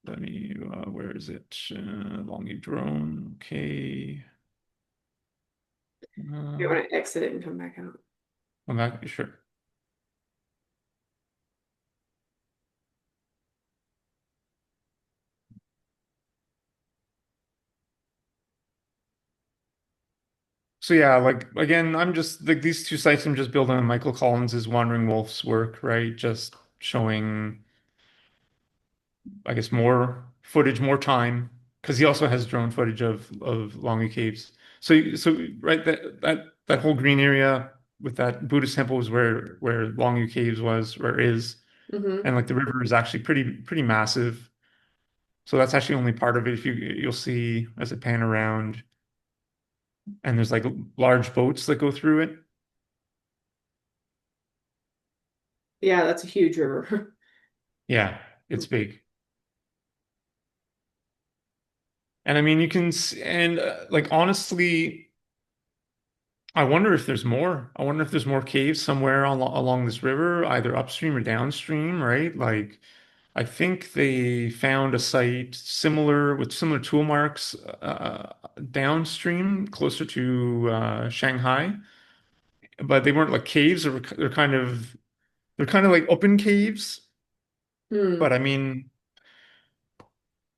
let me, where is it? Longyou drone. Okay. You Uh, want to exit it and come back out. I'm not sure. So yeah, like again, I'm just like these two sites I'm just building on Michael Collins's Wandering Wolf's work, right? Just showing, I guess, more footage, more time, because he also has drone footage of Longy Caves. So right, that whole green area with that Buddhist temple is where Longy Caves was, where it is, Hmm. and like the river is actually pretty massive. So that's actually only part of it. If you'll see as it pan around, and there's like large boats that go through it. Yeah, that's a huge river. Yeah, it's big. And I mean, you can, and like honestly, I wonder if there's more. I wonder if there's more caves somewhere along this river, either upstream or downstream, right? Like, I think they found a site similar with similar tool marks downstream, closer to Shanghai, but they weren't like caves. They're kind of like open caves. Hmm. But I mean,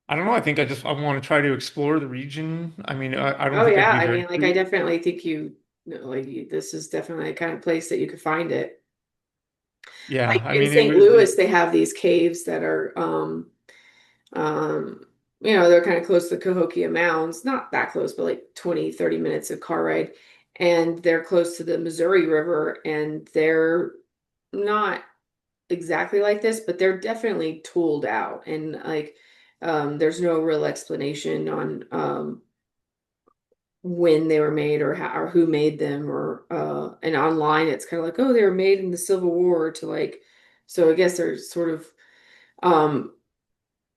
I don't know. I think I want to try to explore the region. I mean, I don't Oh think I'd yeah, be I very mean, like I good. definitely think this is definitely a kind of place that you could find it. Like Yeah, I in mean, it St. would. Louis, they have these caves that are um they're kind of close to the Cahokia Mounds, not that close, but like 20-30 minutes of car ride. And they're close to the Missouri River, and they're not exactly like this, but they're definitely tooled out. And like there's no real explanation on when they were made, or how, or who made them, or and online it's kind of like, oh, they were made in the Civil War, to like, so I guess they're sort of um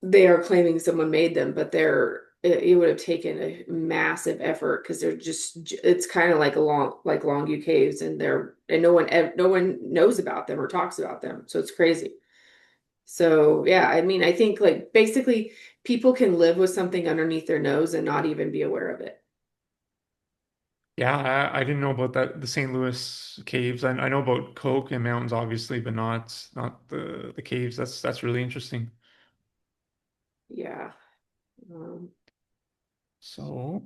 they are claiming someone made them, but they're it would have taken a massive effort because they're just it's kind of like a like Longyou Caves, and no one knows about them or talks about them, so it's crazy. So yeah, I mean, I think like basically people can live with something underneath their nose and not even be aware of it. Yeah, I didn't know about that. The St. Louis caves. I know about Coke and mountains, obviously, but not the caves. That's really interesting. Yeah. Um, So,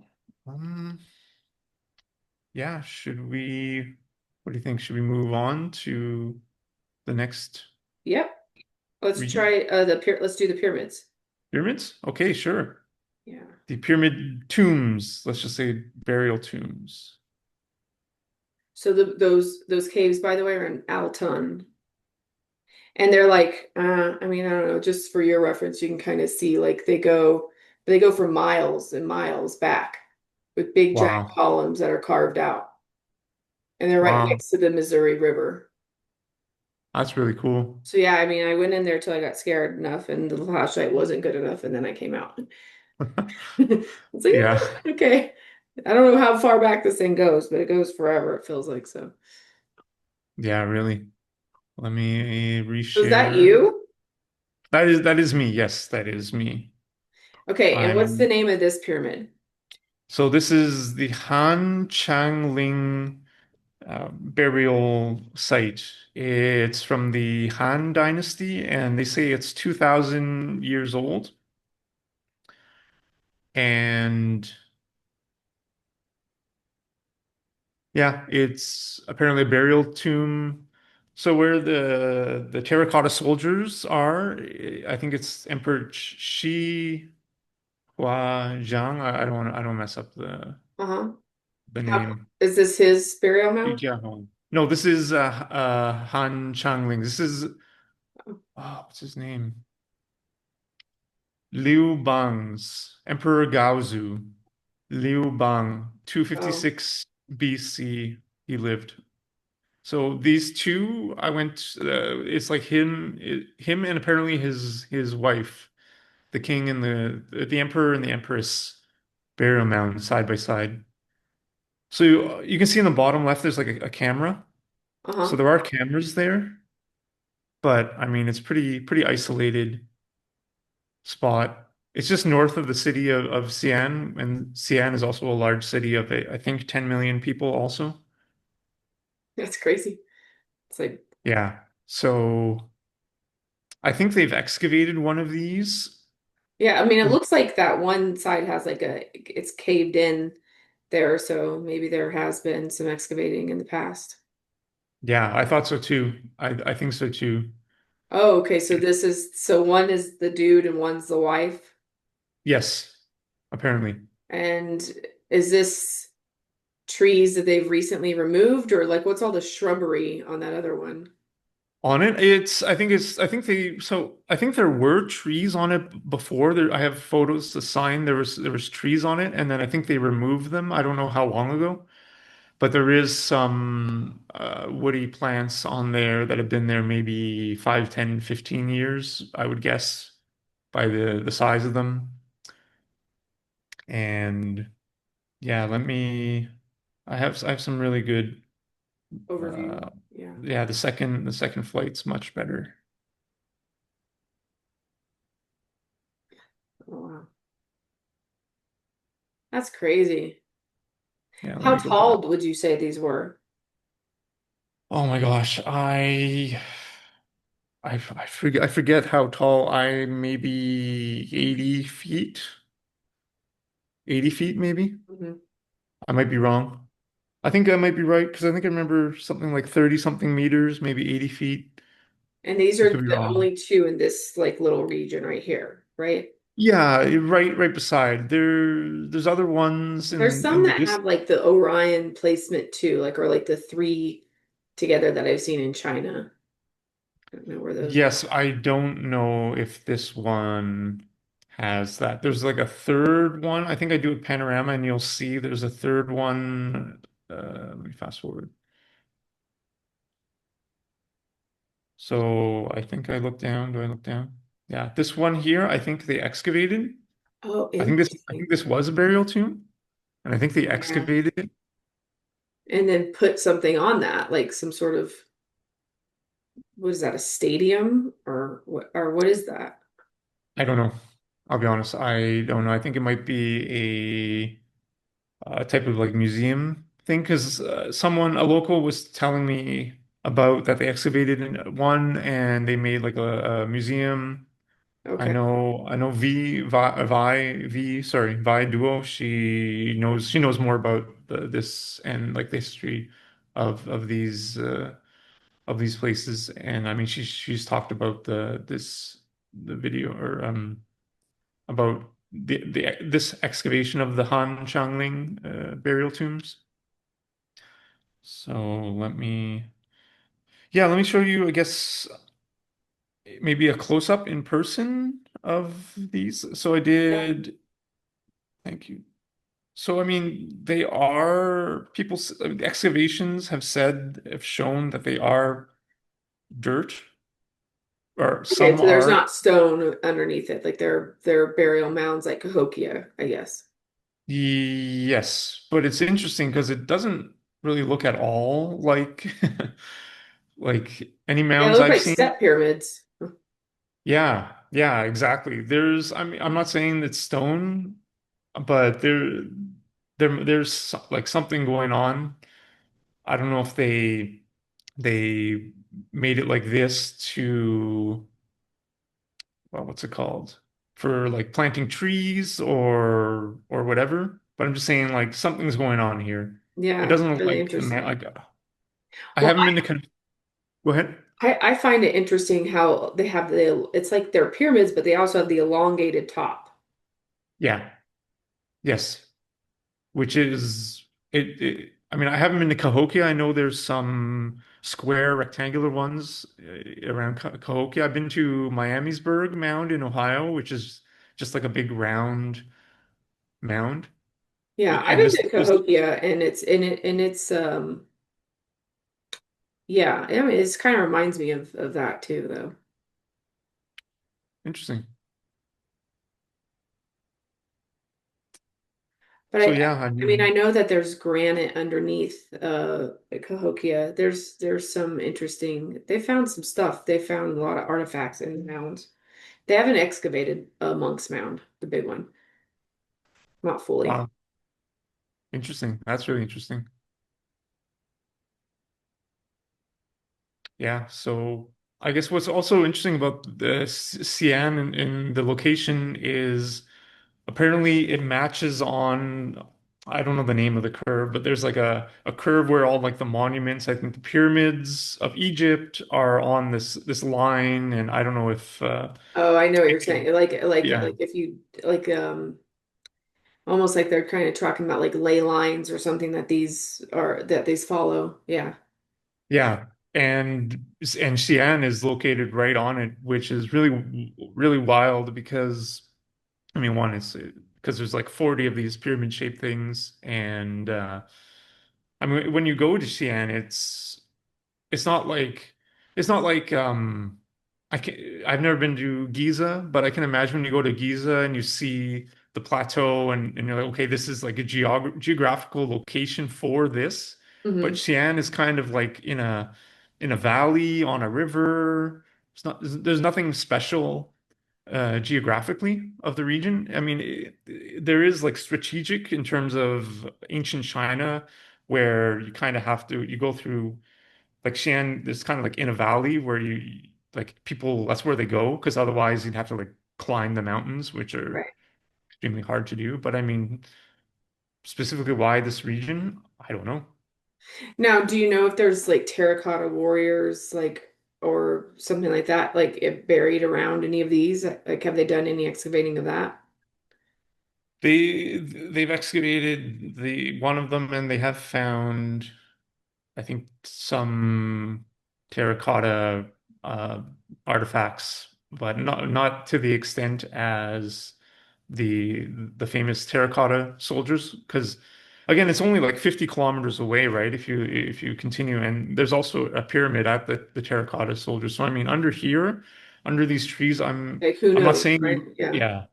um, yeah, should we? What do you think? Should we move on to the next yep. Let's region? try let's do the pyramids. Pyramids? Okay, sure. Yeah. The pyramid tombs. Let's just say burial tombs. So those caves, by the way, are in Alton. And they're like, I mean, I don't know, just for your reference, you can kind of see like they go for miles and miles back with big giant Wow. columns that are carved out. And they're right Wow. next to the Missouri River. That's really cool. So yeah, I mean, I went in there till I got scared enough and the flashlight wasn't good enough, and then I came out. It's like, Yeah. okay. I don't know how far back this thing goes, but it goes forever, it feels like so. Yeah, really. Let me So is that reshare. you? That is me. Yes, that is me. Okay, and what's the I'm name of this pyramid? so this is the Han Changling burial site. It's from the Han Dynasty, and they say it's 2,000 years old. And yeah, it's apparently a burial tomb. So where the terracotta soldiers are, I think it's Emperor Shi Hua Zhang. I don't mess up Uh-huh. the How, name. is this his burial mound? Jiahong. No, this is Han Changling. This is what's his name? Liu Bang's Emperor Gaozu. Liu Bang, Oh, 256 BC. He lived. So these two, I went. It's like him, and apparently his wife, the king and the emperor and the empress, burial mound side by side. So you can see in the bottom left, there's like a camera. So uh-huh. there are cameras there, but I mean it's pretty isolated spot. It's just north of the city of Xi'an, and Xi'an is also a large city of I think 10 million people also. That's crazy. It's like, Yeah. So I think they've excavated one of these. yeah, I mean, it looks like that one side has like it's caved in there, so maybe there has been some excavating in the past. Yeah, I thought so too. I think so too. Oh, okay, so so one is the dude and one's the wife. Yes, apparently. And is this trees that they've recently removed, or like what's all the shrubbery on that other one? On it, I think there were trees on it before. There I have photos to sign. There was trees on it, and then I think they removed them. I don't know how long ago. But there is some woody plants on there that have been there maybe 5, 10, 15 years, I would guess, by the size of them. And yeah, I have some really good Overview. uh Yeah. yeah, the second flight's much better. Oh, wow. That's crazy. Yeah, let How me go back. tall would you say these were? Oh my gosh, I forget how tall I maybe 80 feet. 80 feet maybe. Mhm. I might be wrong. I think I might be right because I think I remember something like 30 something meters, maybe 80 feet. And these I are could be the wrong. only two in this like little region right here, right? Yeah, right beside. There's other ones There's in some the that dis have like the Orion placement too, like or like the three together that I've seen in China. I don't know where those. Yes, I don't know if this one has that. There's like a third one. I think I do a panorama and you'll see there's a third one. Let me fast forward. So I think I look down. Do I look down? Yeah, this one here, I think they excavated. Oh, I interesting. think this was a burial tomb, and I think they Yeah. excavated it. And then put something on that, like some sort of, what is that, a stadium or what is that? I don't know. I'll be honest. I don't know. I think it might be a type of like museum thing because a local was telling me about that they excavated in one and they made like a museum. Okay. I know Vi Duo. She knows more about this and like the history of of these places. And I mean, she's talked about the video or about the this excavation of the Han Changling burial tombs. So let me show you, I guess, maybe a close up in person of these. So I Yeah. did, thank you. So I mean, they are I mean, excavations have shown that they are dirt, or Okay, some so there's are. not stone underneath it, like they're burial mounds like Cahokia, I guess. Yes, but it's interesting because it doesn't really look at all like like any Yeah, they mounds look I've like seen. step pyramids. Yeah, yeah, exactly. I mean, I'm not saying it's stone, but there's like something going on. I don't know if they made it like this to, well, what's it called? For like planting trees or whatever. But I'm just saying like something's going on here. It Yeah, doesn't look really like a man interesting. like I Well, haven't been to go ahead. I find it interesting how they have it's like they're pyramids, but they also have the elongated top. Yeah. Yes. Which is I mean, I haven't been to Cahokia. I know there's some square rectangular ones around Cahokia. I've been to Miamisburg Mound in Ohio, which is just like a big round mound. Yeah, I've And been to this Cahokia and it's yeah, I mean it's kind of reminds me of that too though. interesting. But So yeah, I I mean I mean, know that there's granite underneath at Cahokia. There's some interesting, they found some stuff. They found a lot of artifacts in the mounds. They haven't excavated a monk's mound, the big one, not fully. wow, interesting. That's really interesting. Yeah. So I guess what's also interesting about the Xi'an in the location is apparently it matches on, I don't know the name of the curve, but there's like a curve where all like the monuments, I think the pyramids of Egypt are on this line, and I don't know if Oh, I know what you're maybe saying. yeah. Like if you like almost like they're kind of talking about like ley lines or something that these follow. Yeah. Yeah. And Xi'an is located right on it, which is really wild because I mean one is because there's like 40 of these pyramid shaped things and I mean when you go to Xi'an it's not like it's not like I've never been to Giza, but I can imagine when you go to Giza and you see the plateau and you're like, okay, this is like a geographical location for this. But Hmm. Xi'an is kind of like in a valley on a river. There's nothing special geographically of the region. I mean, there is like strategic in terms of ancient China, where you kind of have to you go through like Shan is kind of like in a valley where you like people that's where they go because otherwise you'd have to like climb the mountains, which are Right. extremely hard to do. But I mean, specifically why this region? I don't know. Now, do you know if there's like terracotta warriors, like, or something like that, like it buried around any of these? Like, have they done any excavating of that? They've excavated the one of them and they have found I think some terracotta uh, artifacts, but not to the extent as the famous terracotta soldiers. Because again, it's only like 50 kilometers away, right? If you continue, and there's also a pyramid at the terracotta soldiers. So I mean, under here, under these trees, Like, who I'm not knows, saying right? you, Yeah. yeah.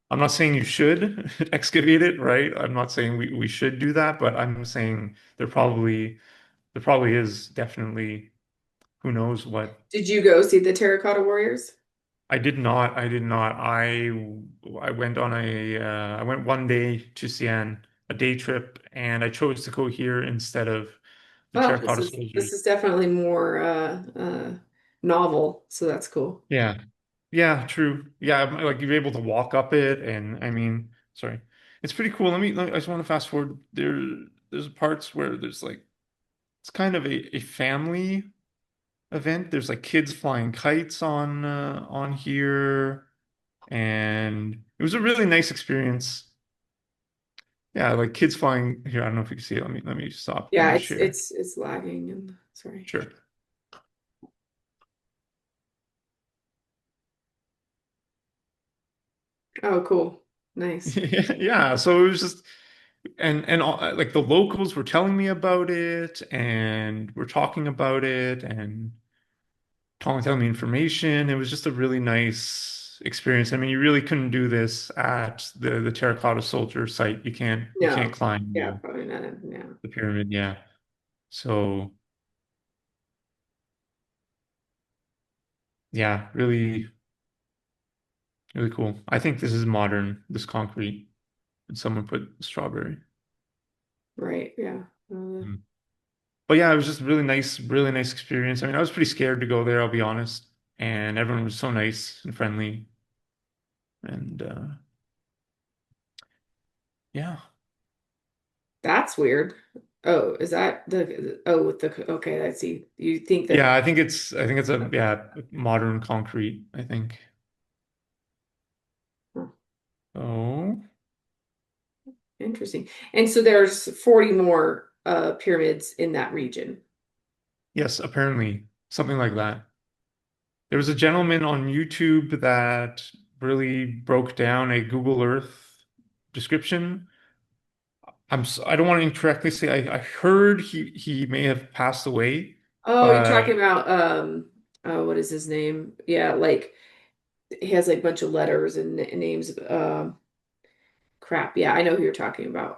I'm not saying you should excavate it, right? I'm not saying we should do that, but I'm saying there probably is definitely who knows what. Did you go see the Terracotta Warriors? I did not. I went on I went one day to Xi'an, a day trip, and I chose to go here instead of the Well, Terracotta this Soldiers. is definitely more novel, so that's cool. Yeah. Yeah, true. Yeah, like you're able to walk up it, and I mean, sorry, it's pretty cool. I just want to fast forward. There's parts where there's like it's kind of a family event. There's like kids flying kites on here, and it was a really nice experience. Yeah, like kids flying here. I don't know if you can see it. Let me stop Yeah, and share. it's lagging and sorry. Sure. Oh, cool. Nice. Yeah, so it was just and all, like the locals were telling me about it and we're talking about it and telling me information. It was just a really nice experience. I mean, you really couldn't do this at the Terracotta Soldier site. You can't No. climb Yeah, probably not. No. the pyramid. Yeah. So yeah, really cool. I think this is modern, this concrete, and someone put strawberry. Right. Yeah. Mm. But yeah, it was just really nice experience. I mean, I was pretty scared to go there, I'll be honest. And everyone was so nice and friendly. And yeah. That's weird. Oh, is that the oh with the okay, I see. You think that Yeah, I think it's a yeah, modern concrete, I think. huh, Oh, interesting. And so there's 40 more pyramids in that region. yes, apparently something like that. There was a gentleman on YouTube that really broke down a Google Earth description. I don't want to incorrectly say I heard he may have passed away, Oh, you're but talking about oh, what is his name? Yeah, like he has like a bunch of letters and names. Crap. Yeah, I know who you're talking about.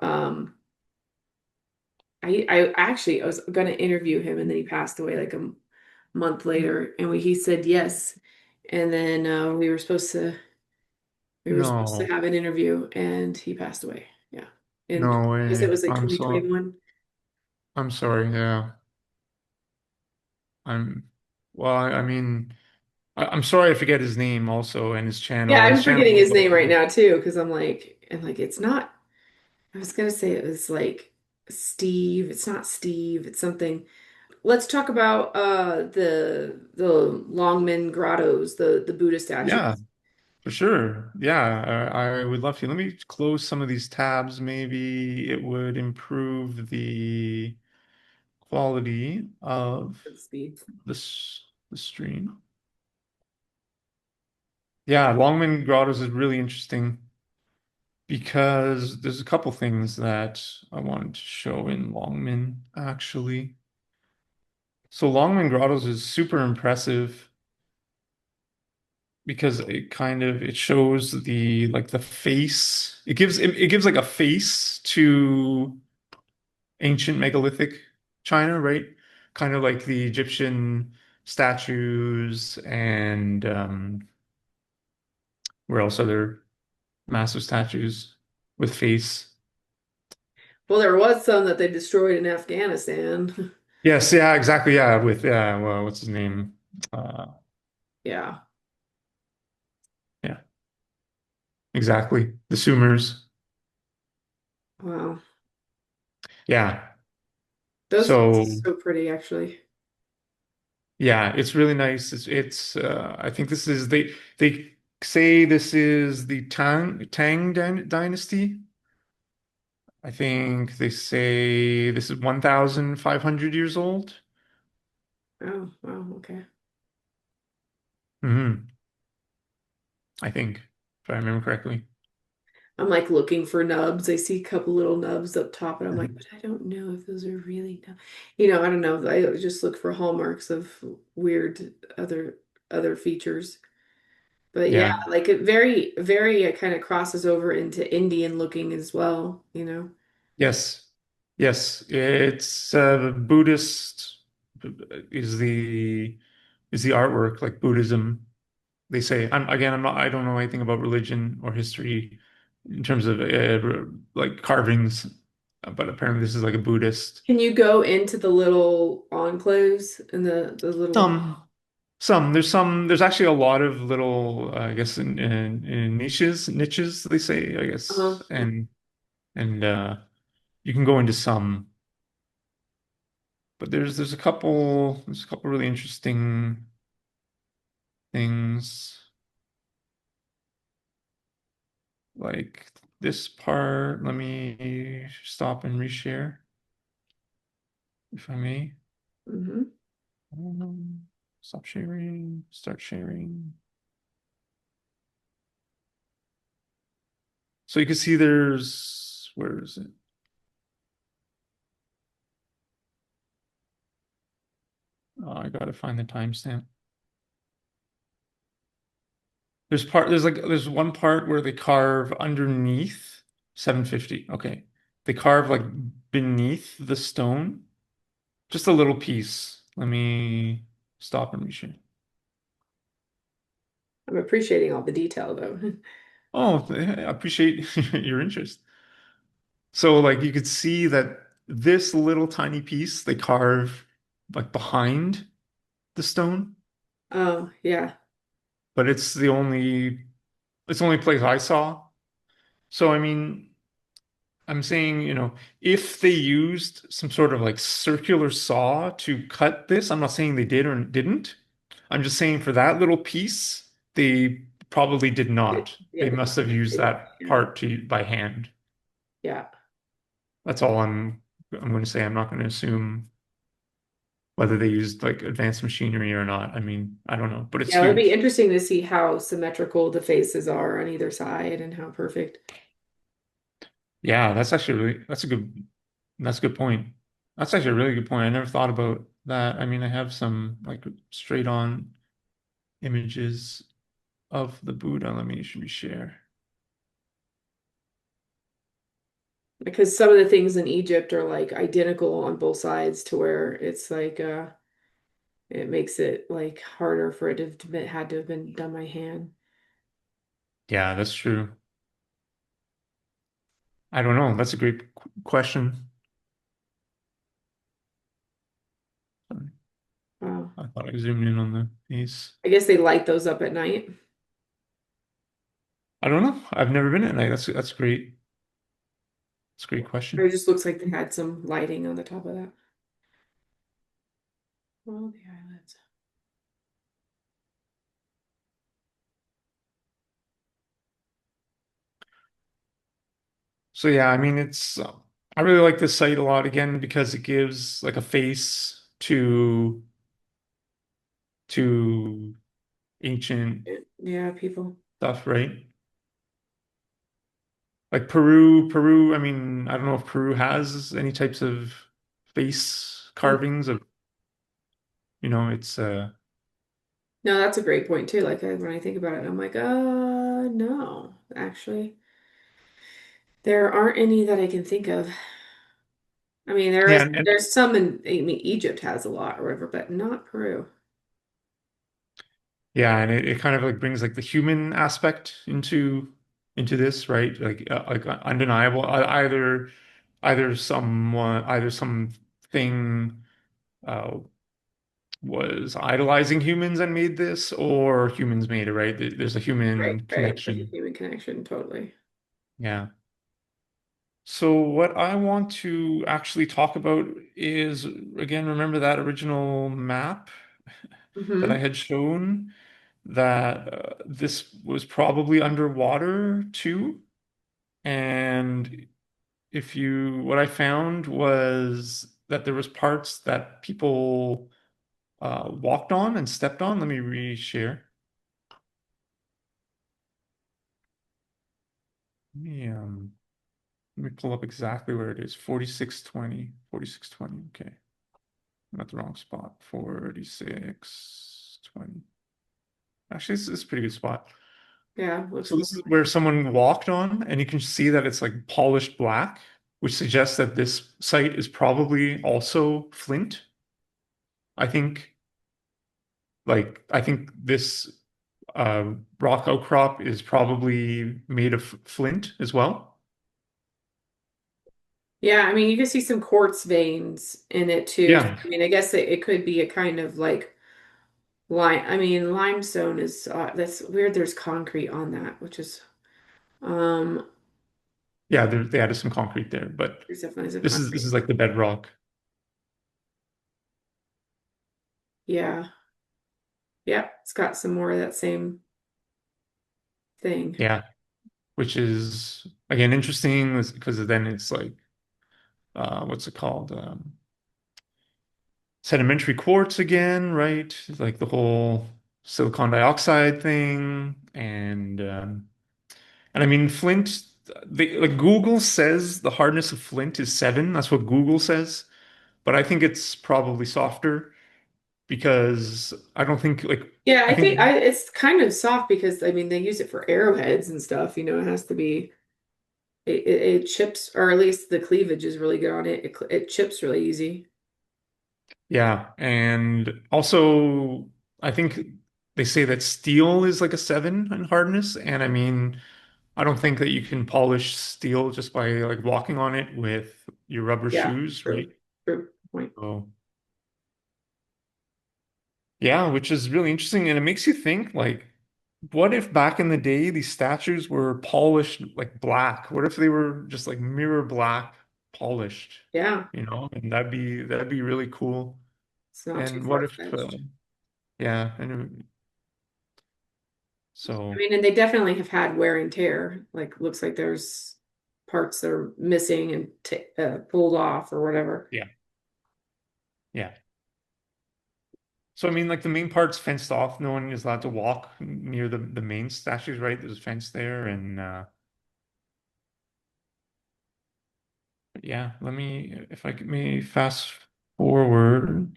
I actually I was gonna interview him and then he passed away like a month later and he said yes. And then we were supposed to no, have an interview and he passed away. Yeah. And no I guess it way. was like 2021. I'm sorry. Yeah. I'm well, I mean, I'm sorry I forget his name also and his Yeah, channel. I'm His forgetting channel is his name right also now too, because I'm like, it's not, I was gonna say it was like Steve. It's not Steve, it's something. Let's talk about the Longmen Grottos, the Buddha yeah, statues. for sure. Yeah, I would love to. Let me close some of these tabs. Maybe it would improve the quality of Let's see. the stream. Yeah, Longmen Grottoes is really interesting because there's a couple things that I wanted to show in Longmen actually. So Longmen Grottoes is super impressive because it kind of it shows the like the face. It gives like a face to ancient megalithic China, right? Kind of like the Egyptian statues and where else are there massive statues with face? Well, there was some that they destroyed in Afghanistan. Yes, yeah, exactly. Yeah, with yeah, well, what's his name? Uh, Yeah. yeah, exactly. The Sumers. Wow. Yeah. Those are So so pretty, actually. yeah, it's really nice. I think this is they say this is the Tang dynasty. I think they say this is 1,500 years old. Oh, wow. Okay. Hmm. I think, if I remember correctly. I'm like looking for nubs. I see a couple little nubs up top, and I'm like, Mhm. but I don't know if those are really nubs. I don't know. I just look for hallmarks of weird other features. But yeah, Yeah. like it very it kind of crosses over into Indian looking as well, you know. Yes. Yes. It's Buddhist is the is the artwork like Buddhism. They say I'm not I don't know anything about religion or history in terms of like carvings, but apparently this is like a Buddhist. Can you go into the little enclaves and the little Some there's actually a lot of little I guess in niches they say I guess uh and you can go into some. But there's a couple really interesting things like this part. Let me stop and reshare if I may. hmm Stop sharing, start sharing. So you can see there's where is it? Oh, I gotta find the timestamp. There's one part where they carve underneath 750. Okay. They carve like beneath the stone. Just a little piece. Let me stop and reshare. I'm appreciating all the detail though. Oh, I appreciate your interest. So, like, you could see that this little tiny piece they carve like behind the stone, Oh, yeah. but it's the only place I saw. So, I mean, I'm saying, if they used some sort of like circular saw to cut this, I'm not saying they did or didn't. I'm just saying for that little piece, they probably did not. Yeah, They they must have probably used did it. that Yeah. part to by hand. Yeah. That's all I'm going to say. I'm not going to assume whether they used like advanced machinery or not. I mean, I don't know, but it's Yeah, it'll be huge. interesting to see how symmetrical the faces are on either side and how perfect. Yeah, that's actually that's a good point. That's actually a really good point. I never thought about that. I mean, I have some like straight on images of the Buddha. Let me should we share? Because some of the things in Egypt are like identical on both sides to where it's like it makes it like harder for it to have been, had to have been done by hand. Yeah, that's true. I don't know. That's a great question. Wow. I thought I zoomed in on the piece. I guess they light those up at night. I don't know. I've never been at night. That's great. That's a great Or it question. just looks like they had some lighting on the top of that. Well, the eyelids. So yeah, I mean, I really like this site a lot again because it gives like a face to ancient Yeah, people. stuff, right? Like Peru, I mean, I don't know if Peru has any types of face carvings of, it's No, that's a great point too. Like when I think about it, I'm like, no, actually, there aren't any that I can think of. I mean, yeah, and there's some in, I mean, Egypt has a lot or whatever, but not Peru. yeah, and it kind of like brings like the human aspect into this, right? Like undeniable. Either something uh, was idolizing humans and made this, or humans made it, right? There's a Right, human right. There's a connection. human connection, totally. Yeah. So what I want to actually talk about is again, remember that original map that I Hmm. had shown that this was probably underwater too. And what I found was that there was parts that people walked on and stepped on. Let me reshare. Let me, um, Let me pull up exactly where it is. 4620. 4620. Okay. I'm at the wrong spot. 4620. Actually, it's a pretty good spot. Yeah, So looks this is where someone walked on, and you can see that it's like polished black, which suggests that this site is probably also flint. I think I think this uh, rock outcrop is probably made of flint as well. yeah, I mean, you can see some quartz veins in it too. Yeah. I mean, I guess it could be a kind of like lime. I mean, limestone is that's weird. There's concrete on that, which is um, Yeah, they added some concrete there, but there's definitely some this concrete. is like the bedrock. Yeah, yeah, it's got some more of that same thing. Yeah, which is again interesting because then it's like what's it called? Sedimentary quartz again, right? Like the whole silicon dioxide thing, and I mean flint. Like Google says the hardness of flint is 7. That's what Google says, but I think it's probably softer because I don't think like Yeah, I I think think it's kind of soft because I mean they use it for arrowheads and stuff. You know, it has to be it chips, or at least the cleavage is really good on it. It chips really easy. yeah, and also I think they say that steel is like a 7 in hardness, and I mean I don't think that you can polish steel just by like walking on it with your rubber Yeah, shoes, true, right? true point. So yeah, which is really interesting, and it makes you think like, what if back in the day these statues were polished like black? What if they were just like mirror black polished, Yeah, you know? And that'd be really cool. it's not too And what if, far-fetched. yeah, and I so mean, and they definitely have had wear and tear. Like, looks like there's parts that are missing and t pulled off or whatever. yeah, yeah. So I mean, like the main part's fenced off. No one is allowed to walk near the main statues, right? There's a fence there, and yeah. Let me, if I may fast forward.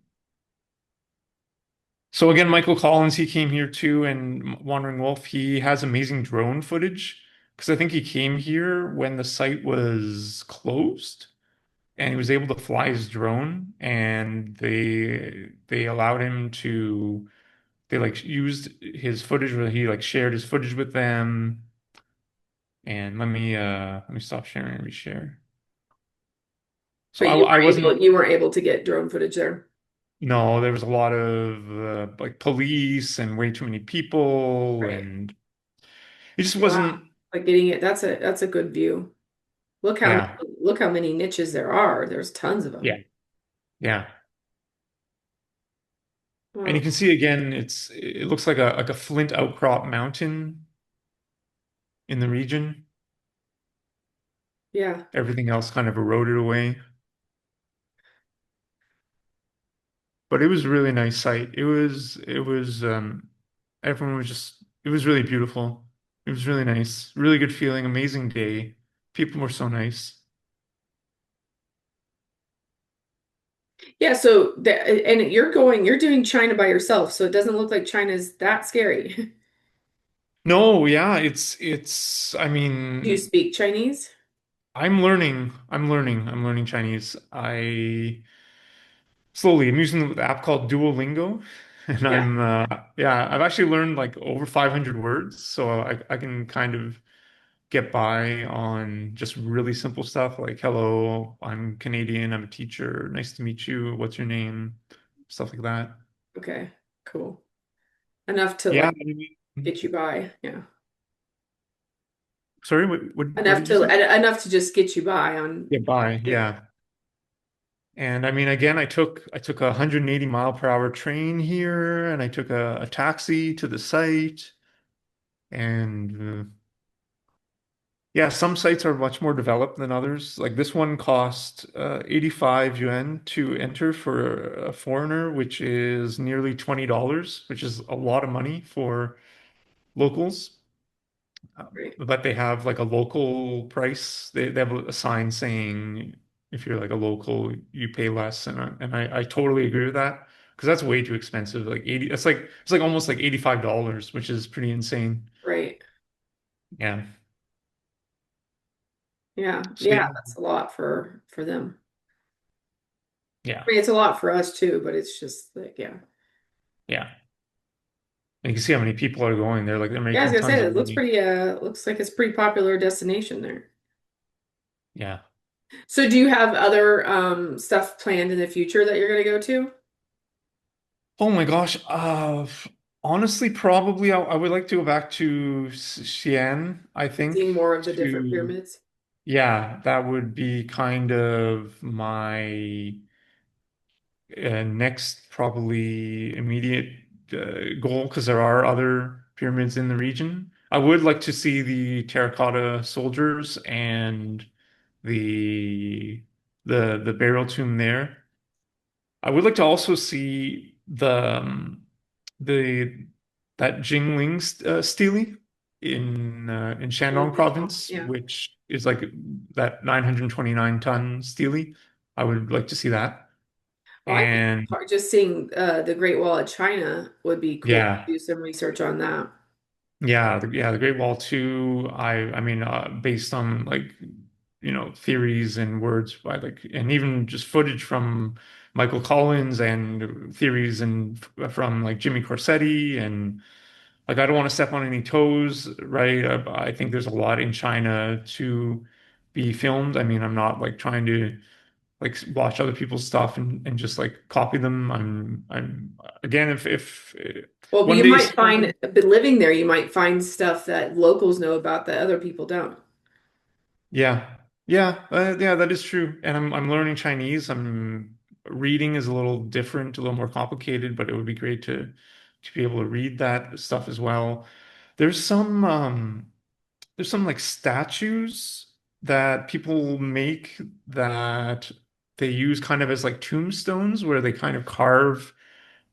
So again, Michael Collins, he came here too, and Wandering Wolf, he has amazing drone footage because I think he came here when the site was closed, and he was able to fly his drone, and they allowed him to. They like used his footage where he like shared his footage with them. And let me stop sharing and reshare. So But I wasn't you weren't able to get drone footage there. no, there was a lot of like police and way too many people Right. and it just Wow. wasn't Like getting it, that's a good view. yeah. Look how many niches there are. There's tons of them. Yeah. Yeah. And you Wow. can see again it looks like a flint outcrop mountain in the region. Yeah. Everything else kind of eroded away. But it was a really nice site. It was everyone was just it was really beautiful. It was really nice. Really good feeling, amazing day. People were so nice. Yeah, so and you're doing China by yourself, so it doesn't look like China's that scary. No, yeah, I Do you mean, speak Chinese? I'm learning Chinese. I'm using the app called Duolingo and Yeah. yeah, I've actually learned like over 500 words, so I can kind of get by on just really simple stuff like hello, I'm Canadian, I'm a teacher, nice to meet you, what's your name? Stuff like that. Okay. Cool. Enough to Yeah, like I mean, get you by. Yeah. sorry, what did you say? Enough to just get you by on. Get by, Yeah. yeah. And I mean, again, I took a 180-mile-per-hour train here, and I took a taxi to the site. And yeah, some sites are much more developed than others. Like this one cost 85 yuan to enter for a foreigner, which is nearly $20, which is a lot of money for locals. Right. But they have like a local price. They have a sign saying if you're like a local, you pay less, and I totally agree with that. because that's way too expensive. Like 80, it's like almost like $85, which is pretty insane. Right. Yeah. Yeah. So Yeah, yeah, that's a lot for them. yeah, I mean, it's a lot for us too, but it's just like, yeah. yeah. And you can see how many people are going there. Like they're Yeah, I was making gonna say tons it of looks money. pretty looks like it's a pretty popular destination there. Yeah. So do you have other stuff planned in the future that you're gonna go to? Oh my gosh. Honestly, probably I would like to go back to Xi'an, I think. Seeing more of the different To pyramids? Yeah, that would be kind of my next probably immediate goal because there are other pyramids in the region. I would like to see the terracotta soldiers and the the burial tomb there. I would like to also see the that Jingling stele in Oh, Shandong wow. province, Yeah. which is like that 929-ton stele. I would like to see that. Well, I think And just seeing the Great Wall of China would be cool to yeah, do some research on that. yeah, the Great Wall too. I mean, based on like theories and words by like, and even just footage from Michael Collins and theories and from like Jimmy Corsetti and like I don't want to step on any toes, right? I think there's a lot in China to be filmed. I mean, I'm not like trying to like watch other people's stuff and just like copy them. I'm again if Well, but one you day might soon. find, but living there, you might find stuff that locals know about that other people don't. Yeah. Yeah, that is true. And I'm learning Chinese. I'm reading is a little different, a little more complicated, but it would be great to be able to read that stuff as well. There's some there's some like statues that people make that they use kind of as like tombstones where they kind of carve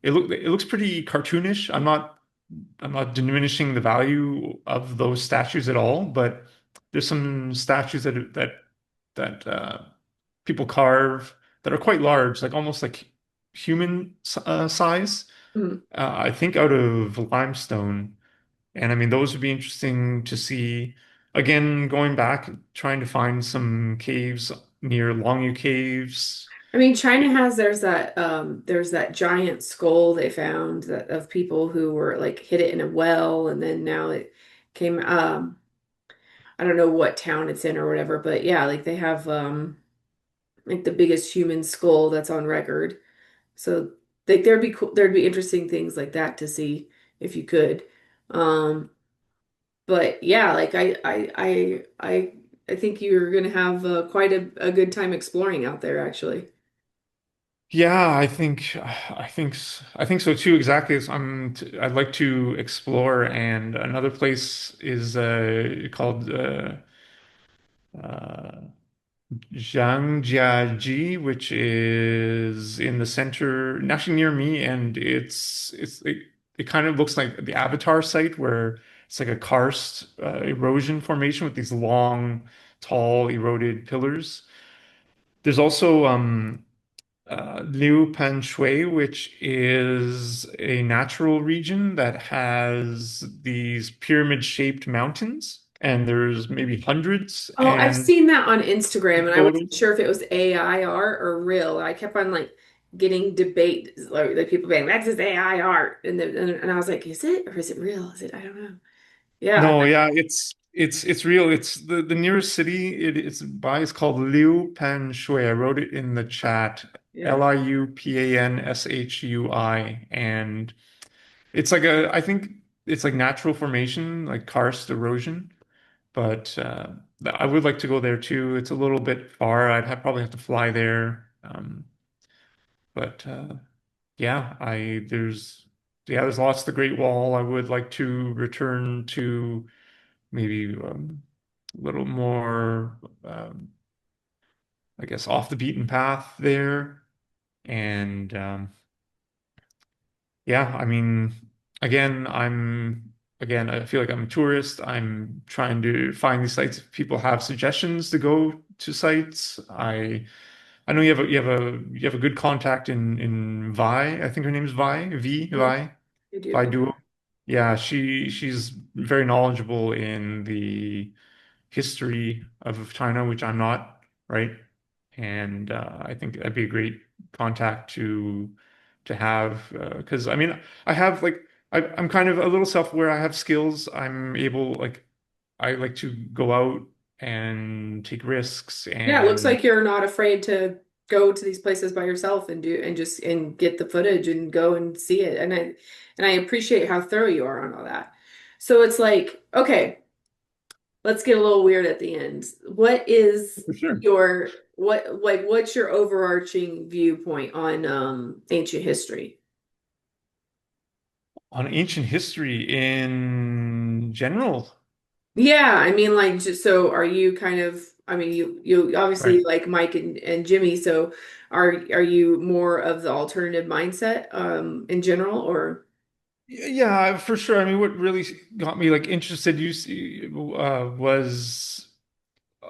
it looks pretty cartoonish. I'm not diminishing the value of those statues at all, but there's some statues that people carve that are quite large, like almost like human size. Hmm. I think out of limestone, and I mean those would be interesting to see. Again, going back, trying to find some caves near Longyou Caves. I mean, China has there's that giant skull they found that of people who were like hid it in a well, and then now it came. I don't know what town it's in or whatever, but yeah, like they have like the biggest human skull that's on record. So like there'd be interesting things like that to see if you could. Um, but yeah, like I think you're gonna have quite a good time exploring out there, actually. Yeah, I think so too. Exactly. I'd like to explore, and another place is called uh, Zhangjiaji, which is in the center, actually near me, and it kind of looks like the Avatar site where it's like a karst erosion formation with these long, tall, eroded pillars. There's also Liu Pan Shui, which is a natural region that has these pyramid-shaped mountains, and there's maybe hundreds. Oh, I've And seen that on Instagram, and I wasn't photos. sure if it was AI art or real. I kept on like getting debate, like people being, "That's just AI art," and I was like, "Is it or is it real? Is it? I don't know." Yeah. No, yeah, it's real. It's the nearest city it's by is called Liu Pan Shui. I wrote it in the chat. Yeah. Liupanshui, and it's like a I think it's like natural formation, like karst erosion. But I would like to go there too. It's a little bit far. Probably have to fly there. But yeah, there's lots of the Great Wall. I would like to return to maybe a little more, I guess, off the beaten path there. And yeah, I mean, again, I feel like I'm a tourist. I'm trying to find these sites. If people have suggestions to go to sites, I know you have a good contact in Vi. I think her name's Mhm. Vi, I do. Vi Yeah. Duo. Yeah, she's very knowledgeable in the history of China, which I'm not, right? And I think that'd be a great contact to have because I mean I have like I'm kind of a little self-aware. I have skills. I'm able like I like to go out and take risks Yeah, it looks and like you're not afraid to go to these places by yourself and do and just and get the footage and go and see it. And I appreciate how thorough you are on all that. So it's like, okay, let's get a little weird at the end. What is for sure. what's your overarching viewpoint on ancient history? On ancient history in general, Yeah, I mean like just so are you kind of I mean you right? obviously like Mike and Jimmy, so are you more of the alternative mindset in general or Yeah, for sure. I mean, what really got me like interested, you see, was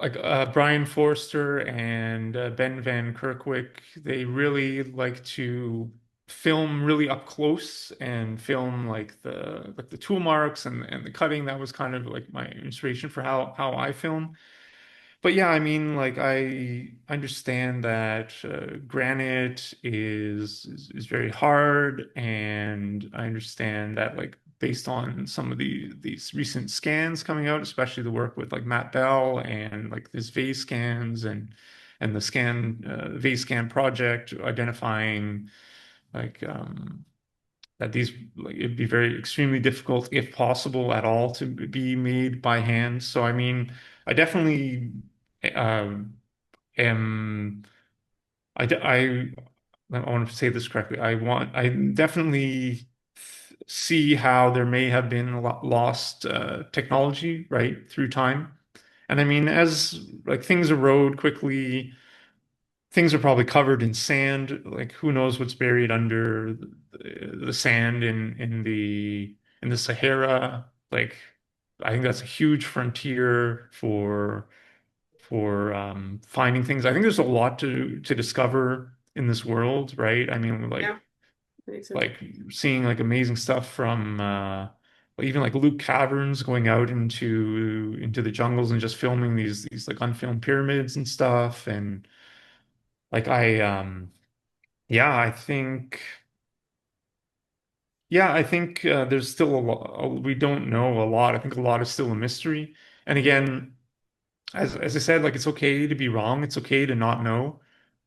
like Brian Forster and Ben Van Kerkwyk. They really like to film really up close and film like the tool marks and the cutting. That was kind of like my inspiration for how I film. But yeah, I mean, like I understand that granite is very hard, and I understand that like based on some of these recent scans coming out, especially the work with like Matt Bell and like his vase scans and the scan vase scan project identifying like that these like it'd be very extremely difficult, if possible at all, to be made by hand. So I mean, I definitely um, am. I want to say this correctly. I definitely see how there may have been a lot lost technology right through time. And I mean, as like things erode quickly, things are probably covered in sand. Like who knows what's buried under the sand in the Sahara. Like I think that's a huge frontier for finding things. I think there's a lot to discover in this world, right? I mean, yeah, that makes sense. like seeing like amazing stuff from even like Luke Caverns going out into the jungles and just filming these like unfilmed pyramids and stuff and like yeah, I think there's still a lot we don't know a lot. I think a lot is still a mystery. And again, as I said, like it's okay to be wrong. It's okay to not know,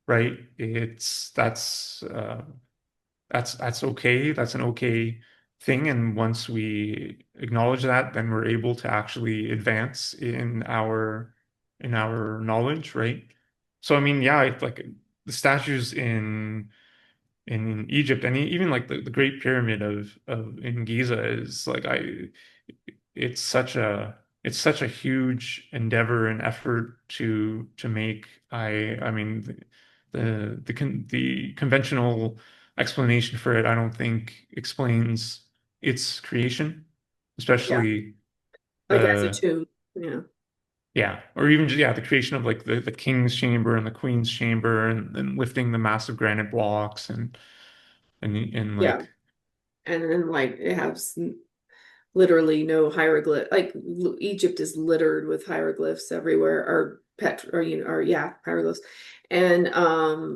right? It's that's okay. That's an okay thing. And once we acknowledge that, then we're able to actually advance in our knowledge, right? So I mean, yeah, like the statues in Egypt and even like the Great Pyramid of in Giza is like it's such a it's such a huge endeavor and effort to make. I mean the conventional explanation for it I don't think explains its creation, Yeah, especially like as a the tomb. Yeah. yeah, or even just, yeah, the creation of like the king's chamber and the queen's chamber and lifting the massive granite blocks and Yeah. like And then like it has literally no hieroglyph. Like Egypt is littered with hieroglyphs everywhere, or pet, or or yeah, hieroglyphs. And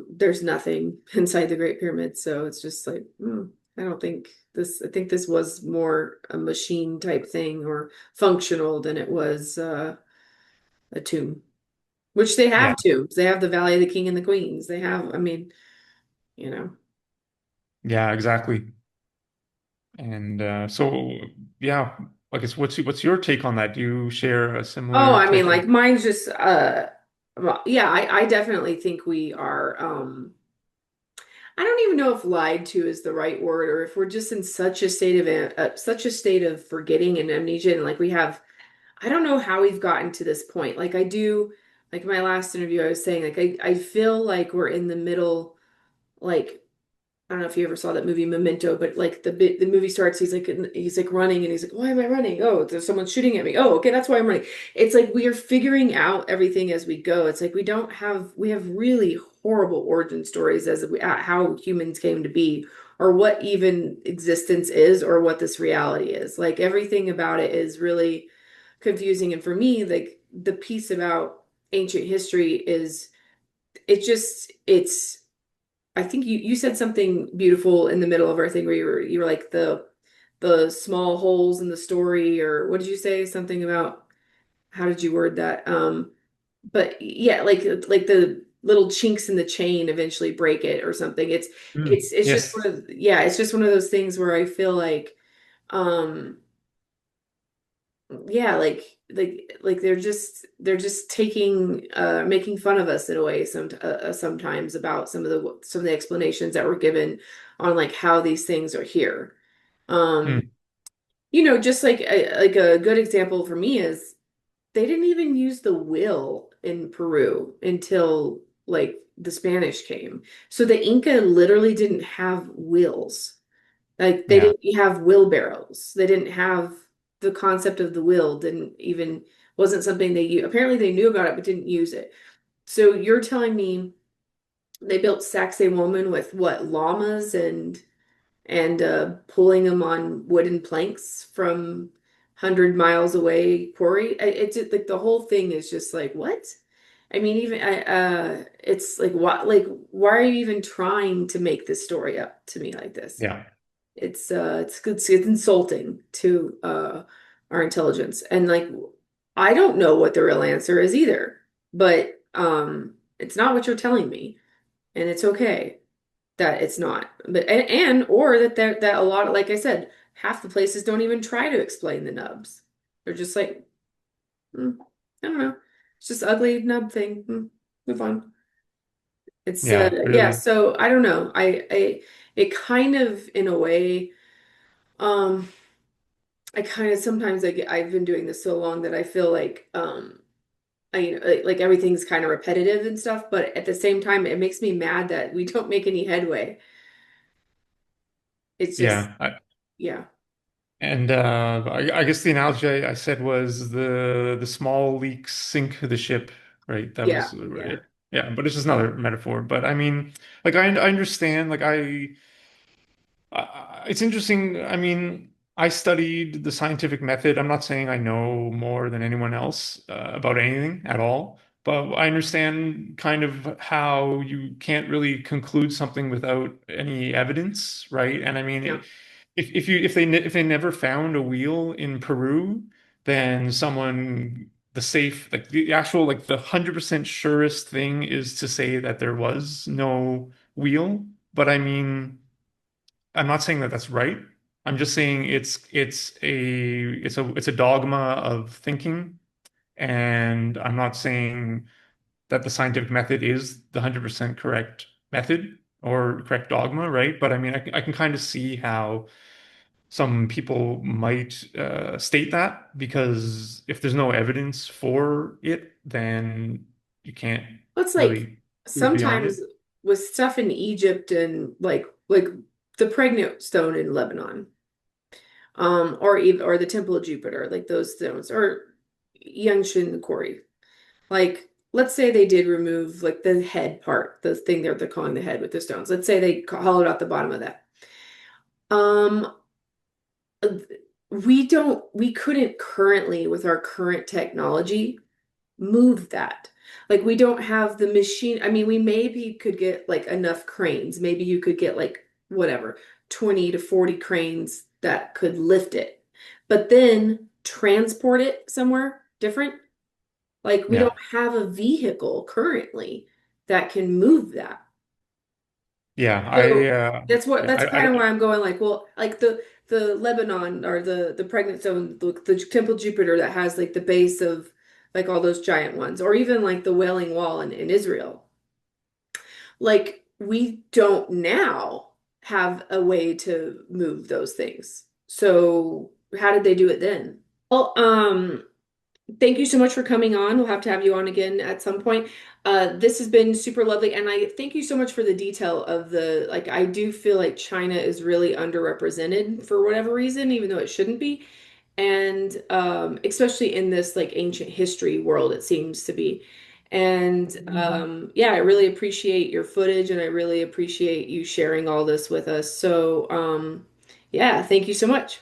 there's nothing inside the Great Pyramid, so it's just like I don't think this. I think this was more a machine type thing or functional than it was a tomb. Which they yeah. have tombs. They have the Valley of the King and the Queens. They have. I mean, you know. Yeah, exactly. And so, yeah, I guess what's your take on that? Do you share a Oh, similar I mean, type of? like mine's just well, yeah, I definitely think we are I don't even know if lied to is the right word or if we're just in such a state of such a state of forgetting and amnesia and like we have I don't know how we've gotten to this point. Like I do like my last interview I was saying like I feel like we're in the middle like I don't know if you ever saw that movie Memento, but like the movie starts, he's like running and he's like, why am I running? Oh, there's someone shooting at me. Oh, okay, that's why I'm running. It's like we are figuring out everything as we go. It's like we have really horrible origin stories as how humans came to be, or what even existence is, or what this reality is. Like everything about it is really confusing. And for me, like the piece about ancient history is it's I think you said something beautiful in the middle of our thing where you were like the small holes in the story, or what did you say? Something about how did you word that? But yeah, like the little chinks in the chain eventually break it or something. It's just Yes. one of yeah, it's just one of those things where I feel like um yeah, like they're just taking making fun of us in a way sometimes about some of the explanations that were given on like how these things are here. Um, Mm. just like a good example for me is they didn't even use the wheel in Peru until like the Spanish came. So the Inca literally didn't have wheels. Like they Yeah. didn't have wheelbarrows. They didn't have the concept of the wheel, didn't even wasn't something they knew. Apparently they knew about it but didn't use it. So you're telling me they built Sacsayhuaman with what, llamas and pulling them on wooden planks from 100 miles away quarry? It's just, like the whole thing is just like what? I mean, even it's like why are you even trying to make this story up to me like this? Yeah. It's insulting to our intelligence. And like I don't know what the real answer is either. But it's not what you're telling me. And it's okay that it's not. But and or that a lot of, like I said, half the places don't even try to explain the nubs. They're just like, "Hmm, I don't know. It's just ugly nub thing. Move on." It's Yeah. yeah, Really. so I don't know. I it kind of in a way um I kind of sometimes I've been doing this so long that I feel like like everything's kind of repetitive and stuff, but at the same time it makes me mad that we don't make any headway. It's just Yeah. yeah. And I guess the analogy I said was the small leaks sink the ship, right? That Yeah. was Yeah. it. Yeah, but it's just another metaphor. But I mean, like I understand. It's interesting. I mean, I studied the scientific method. I'm not saying I know more than anyone else about anything at all, but I understand kind of how you can't really conclude something without any evidence, right? And I mean, Yeah. if they never found a wheel in Peru, then someone the safe like the actual like the 100% surest thing is to say that there was no wheel. But I mean. I'm not saying that that's right. I'm just saying it's a dogma of thinking, and I'm not saying that the scientific method is the 100% correct method or correct dogma, right? But I mean, I can kind of see how some people might state that because if there's no evidence for it, then you can't Well, it's like really prove beyond sometimes it. with stuff in Egypt and like the pregnant stone in Lebanon, or even or the Temple of Jupiter, like those stones, or Yangshan Quarry. Like, let's say they did remove like the head part, the thing they're calling the head with the stones. Let's say they hollowed out the bottom of that. Um, we couldn't currently with our current technology move that. Like we don't have the machine. I mean, we maybe could get like enough cranes. Maybe you could get like whatever, 20 to 40 cranes that could lift it. But then transport it somewhere different. Like we don't Yeah. have a vehicle currently that can move that. Yeah, So that's kind of I where I'm going. Like, well, like the Lebanon or the pregnant zone, the Temple Jupiter that has like the base of like all those giant ones, or even like the Wailing Wall in Israel. Like we don't now have a way to move those things. So how did they do it then? Well, Thank you so much for coming on. We'll have to have you on again at some point. This has been super lovely, and I thank you so much for the detail of the like. I do feel like China is really underrepresented for whatever reason, even though it shouldn't be, and especially in this like ancient history world, it seems to be. And yeah, I really appreciate your footage, and I really appreciate you sharing all this with us. So yeah, thank you so much.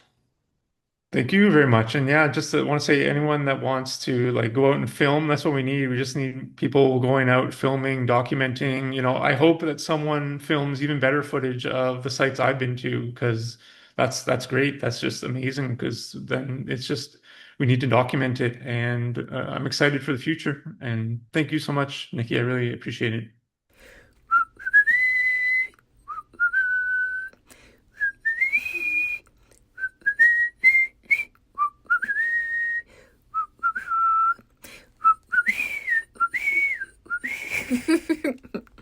Thank you very much. And yeah, just want to say anyone that wants to like go out and film, that's what we need. We just need people going out filming, documenting. I hope that someone films even better footage of the sites I've been to because that's great. That's just amazing because then it's just we need to document it and I'm excited for the future. And thank you so much, Nikki. I really appreciate it.